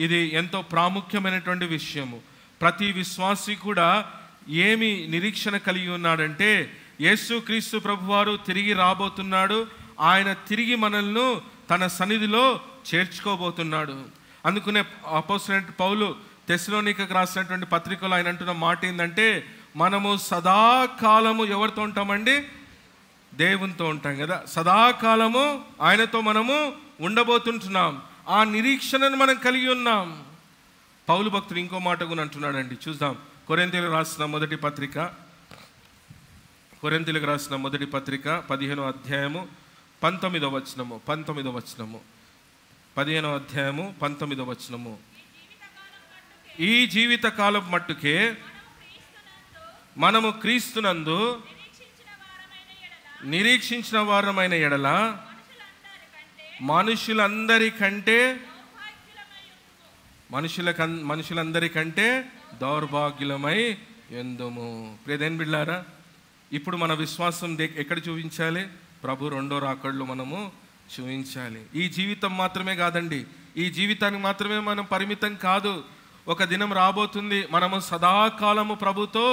ఇది ఎంతో ప్రాముఖ్యమైనటువంటి విషయము. ప్రతి విశ్వాసి కూడా ఏమి నిరీక్షణ కలిగి ఉన్నాడంటే, యేసుక్రీస్తు ప్రభువారు తిరిగి రాబోతున్నాడు. ఆయన తిరిగి మనల్ని తన సన్నిధిలో చేర్చుకోబోతున్నాడు. అందుకనే అపోస్తలుడైన పౌలు తెస్సలోనికకు రాసినటువంటి పత్రికలో ఆయన అంటున్న మాట ఏంటంటే, మనము సదాకాలము ఎవరితో ఉంటామండి? దేవునితో ఉంటాం కదా. సదాకాలము ఆయనతో మనము ఉండబోతుంటున్నాం. ఆ నిరీక్షణను మనం కలిగి ఉన్నాం. పౌలు భక్తుడు ఇంకో మాట కూడా అంటున్నాడండి, చూద్దాం. కొరింథీయులకు రాసిన మొదటి పత్రిక 15వ అధ్యాయము 19వ వచనము. 15వ అధ్యాయము 19వ వచనము. ఈ జీవిత కాలం మట్టుకే మనము క్రీస్తునందు నిరీక్షించిన వారమైన ఎడల మనుషులందరికంటే దౌర్భాగ్యులమై ఎందుము. ప్రియమైన బిడ్డలారా, ఇప్పుడు మన విశ్వాసం ఎక్కడ చూపించాలి? ప్రభు 2వ రాకడలో మనము చూపించాలి. ఈ జీవితం మాత్రమే కాదండి, ఈ జీవితానికి మాత్రమే మనం పరిమితం కాదు. ఒక దినం రాబోతుంది, మనము సదాకాలము ప్రభుతో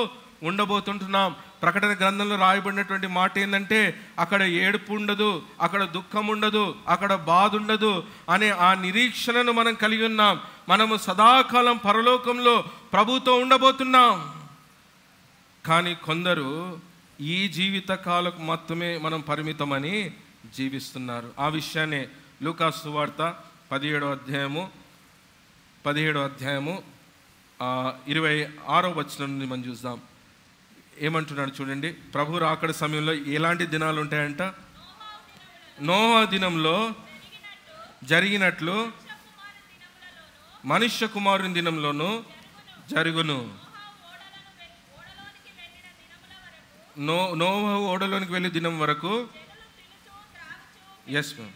ఉండబోతుంటున్నాం. ప్రకటన గ్రంథంలో రాయబడినటువంటి మాట ఏంటంటే, అక్కడ ఏడుపు ఉండదు, అక్కడ దుఃఖం ఉండదు, అక్కడ బాధ ఉండదు అనే ఆ నిరీక్షణను మనం కలిగి ఉన్నాం. మనము సదాకాలం పరలోకంలో ప్రభుతో ఉండబోతున్నాం. కానీ కొందరు ఈ జీవిత కాలకు మాత్రమే మనం పరిమితమని జీవిస్తున్నారు. ఆ విషయాన్ని లూకా సువార్త 17వ అధ్యాయము 26వ వచనం నుండి మనం చూద్దాం. ఏమంటున్నాడు చూడండి. ప్రభు రాకడ సమయంలో ఎలాంటి దినాలు ఉంటాయంట? నోవా దినంలో జరిగినట్లు మనుష్య కుమారుని దినంలోనూ జరుగును. నోవా ఓడలోనికి వెళ్ళే దినం వరకు. Yes ma'am.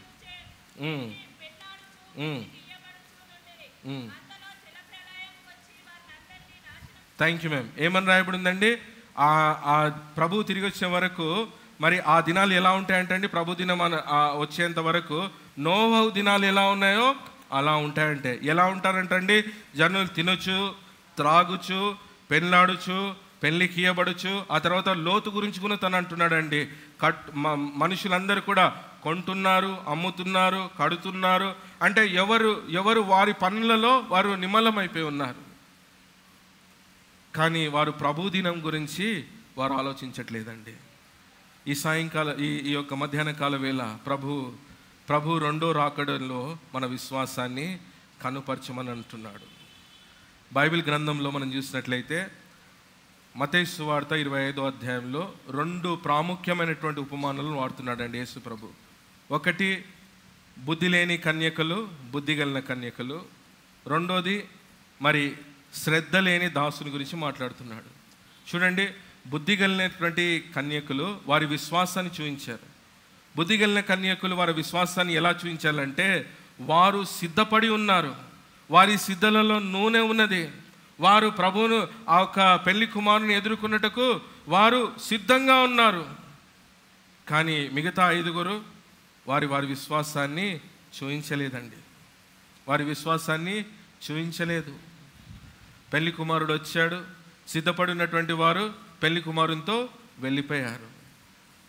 Thank you ma'am. ఏమని రాయబడిందండి? ఆ ప్రభు తిరిగి వచ్చే వరకు మరి ఆ దినాలు ఎలా ఉంటాయంటండి? ప్రభు దినం వచ్చేంత వరకు నోవా దినాలు ఎలా ఉన్నాయో అలా ఉంటాయంటే. ఎలా ఉంటారంటండి? జనులు తినొచ్చు, త్రాగుచు, పెళ్ళాడుచు, పెళ్ళికి ఇయ్యబడచ్చు. ఆ తర్వాత లోతు గురించి కూడా తను అంటున్నాడండి, మనుషులందరూ కూడా కొంటున్నారు, అమ్ముతున్నారు, కడుతున్నారు. అంటే ఎవరు వారి పనులలో వారు నిమగ్నమైపోయి ఉన్నారు. కానీ వారు ప్రభు దినం గురించి వారు ఆలోచించట్లేదండి. ఈ సాయంకాల ఈ యొక్క మధ్యాహ్న కాల వేళ ప్రభు 2వ రాకడలో మన విశ్వాసాన్ని కనుపరచమని అంటున్నాడు. బైబిల్ గ్రంథంలో మనం చూసినట్లయితే మత్తయి సువార్త 25వ అధ్యాయంలో 2 ప్రాముఖ్యమైనటువంటి ఉపమానాలను వాడుతున్నాడండి యేసు ప్రభు. ఒకటి బుద్ధి లేని కన్యకలు, బుద్ధి కలిగిన కన్యకలు. రెండోది మరి శ్రద్ధ లేని దాసుని గురించి మాట్లాడుతున్నాడు. చూడండి, బుద్ధి కలిగినటువంటి కన్యకులు వారి విశ్వాసాన్ని చూపించారు. బుద్ధి కలిగిన కన్యకులు వారి విశ్వాసాన్ని ఎలా చూపించాలంటే, వారు సిద్ధపడి ఉన్నారు, వారి సిద్ధలలో నూనె ఉన్నది, వారు ప్రభువును ఆ యొక్క పెళ్లి కుమారుని ఎదుర్కొన్నటకు వారు సిద్ధంగా ఉన్నారు. కానీ మిగతా 5 వారి విశ్వాసాన్ని చూపించలేదండి. వారి విశ్వాసాన్ని చూపించలేదు. పెళ్లి కుమారుడు వచ్చాడు, సిద్ధపడి ఉన్నటువంటి వారు పెళ్లి కుమారునితో వెళ్ళిపోయారు.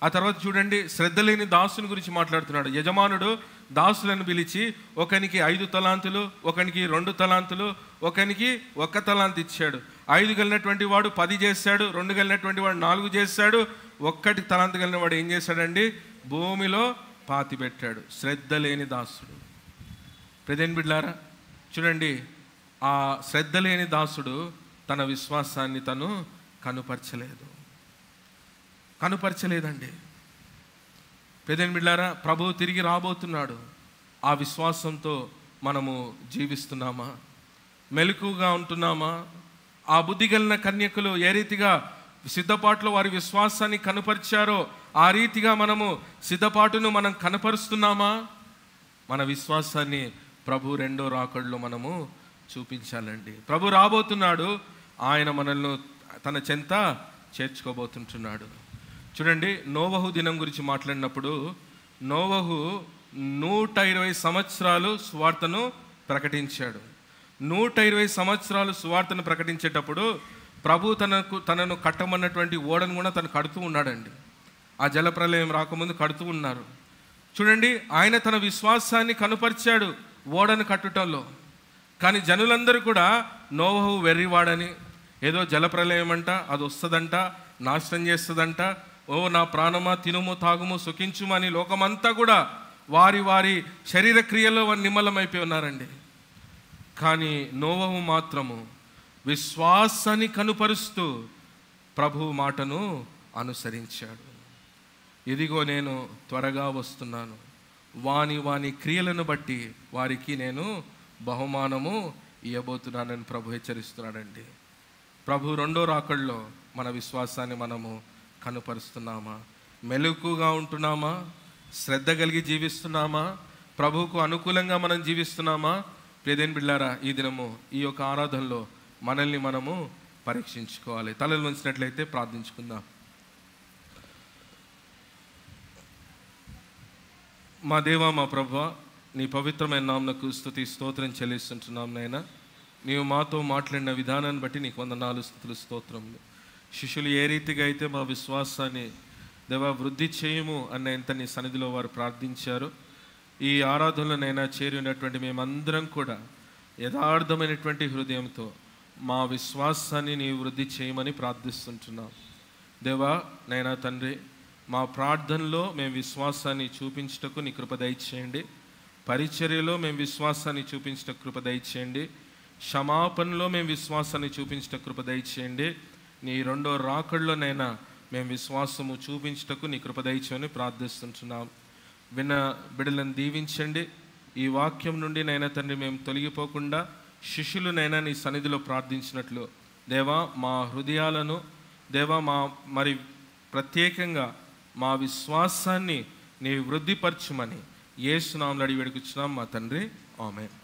ఆ తర్వాత చూడండి, శ్రద్ధ లేని దాసుని గురించి మాట్లాడుతున్నాడు. యజమానుడు దాసులను పిలిచి ఒకనికి 5 తలాంతులు, ఒకనికి 2 తలాంతులు, ఒకనికి 1 తలాంతు ఇచ్చాడు. 5 కలిగినటువంటి వాడు 10 చేశాడు, 2 కలిగినటువంటి వాడు 4 చేశాడు, 1 తలాంతు కలిగిన వాడు ఏం చేశాడండి? భూమిలో పాతిపెట్టాడు. శ్రద్ధ లేని దాసుడు. ప్రదేన్ బిడ్లారా, చూడండి, ఆ శ్రద్ధ లేని దాసుడు తన విశ్వాసాన్ని తను కనుపరచలేదండి. ప్రదేన్ బిడ్లారా, ప్రభువు తిరిగి రాబోతున్నాడు. ఆ విశ్వాసంతో మనము జీవిస్తున్నామా? మెలకుగా ఉంటున్నామా? ఆ బుద్ధి కలిగిన కన్యకులు ఏ రీతిగా సిద్ధపాటులో వారి విశ్వాసాన్ని కనుపరిచారో ఆ రీతిగా మనము సిద్ధపాటును మనం కనపరుస్తున్నామా? మన విశ్వాసాన్ని ప్రభు రెండో రాకడలో మనము చూపించాలండి. ప్రభు రాబోతున్నాడు, ఆయన మనల్ని తన చెంత చేర్చుకోబోతుంటున్నాడు. చూడండి, నోవహు దినం గురించి మాట్లాడినప్పుడు, నోవహు 120 సంవత్సరాలు సువార్తను ప్రకటించాడు. 120 సంవత్సరాలు సువార్తను ప్రకటించేటప్పుడు ప్రభు తనను కట్టమన్నటువంటి ఓడను కూడా తను కడుతూ ఉన్నాడండి. ఆ జలప్రలయం రాకముందు కడుతూ ఉన్నారు. చూడండి, ఆయన తన విశ్వాసాన్ని కనుపరిచాడు ఓడను కట్టుటంలో. కానీ జనులందరూ కూడా నోవహు వెర్రివాడని, ఏదో జలప్రలయం అంట, అది వస్తుందంట, నాశనం చేస్తుందంట, ఓ నా ప్రాణమా తినుము తాగుము సుఖించుము అని లోకమంతా కూడా వారి వారి శరీర క్రియలో నిమ్మలమైపోయి ఉన్నారండి. కానీ నోవహు మాత్రము విశ్వాసాన్ని కనుపరుస్తూ ప్రభువు మాటను అనుసరించాడు. ఇదిగో నేను త్వరగా వస్తున్నాను, వాని క్రియలను బట్టి వారికి నేను బహుమానము ఇవ్వబోతున్నానని ప్రభు హెచ్చరిస్తున్నాడండి. ప్రభు రెండో రాకడలో మన విశ్వాసాన్ని మనము కనుపరుస్తున్నామా? మెలకుగా ఉంటున్నామా? శ్రద్ధ కలిగి జీవిస్తున్నామా? ప్రభువుకు అనుకూలంగా మనం జీవిస్తున్నామా? ప్రియదేన్ బిడ్లారా, ఈ దినము ఈ యొక్క ఆరాధనలో మనల్ని మనము పరీక్షించుకోవాలి. తలలు వంచినట్లయితే ప్రార్థించుకుందాం. మా దేవా, మా ప్రభువా, నీ పవిత్రమైన నామమునకు స్తుతి స్తోత్రం చెల్లిస్తుంటున్నాం నాయనా. నీవు మాతో మాట్లాడిన విధానాన్ని బట్టి నీకు వందనాలు, స్తుతులు, స్తోత్రములు. శిష్యులు ఏ రీతిగా అయితే మా విశ్వాసాన్ని దేవా వృద్ధి చేయము అన్నంత నీ సన్నిధిలో వారు ప్రార్థించారు. ఈ ఆరాధనలోనైనా చేరి ఉన్నటువంటి మేమందరం కూడా యథార్థమైనటువంటి హృదయంతో మా విశ్వాసాన్ని నీ వృద్ధి చేయమని ప్రార్థిస్తుంటున్నాం. దేవా నైనా తండ్రి, మా ప్రార్థనలో మేము విశ్వాసాన్ని చూపించుటకు నీ కృప దయచేయండి. పరిచర్యలో మేము విశ్వాసాన్ని చూపించట కృప దయచేయండి. క్షమాపణలో మేము విశ్వాసాన్ని చూపించట కృప దయచేయండి. నీ రెండో రాకడలోనైనా మేము విశ్వాసము చూపించటకు నీ కృప దయచేయమని ప్రార్థిస్తుంటున్నాం. విన్న బిడ్డలను దీవించండి. ఈ వాక్యం నుండి నైనా తండ్రి మేము తొలగిపోకుండా శిష్యులనైనా నీ సన్నిధిలో ప్రార్థించినట్లు దేవా మా హృదయాలను, దేవా మరి ప్రత్యేకంగా మా విశ్వాసాన్ని నీ వృద్ధిపరచుమని యేసు నామములో అడిగి వేడుకొచ్చున్నాం మా తండ్రి. ఆమేన్.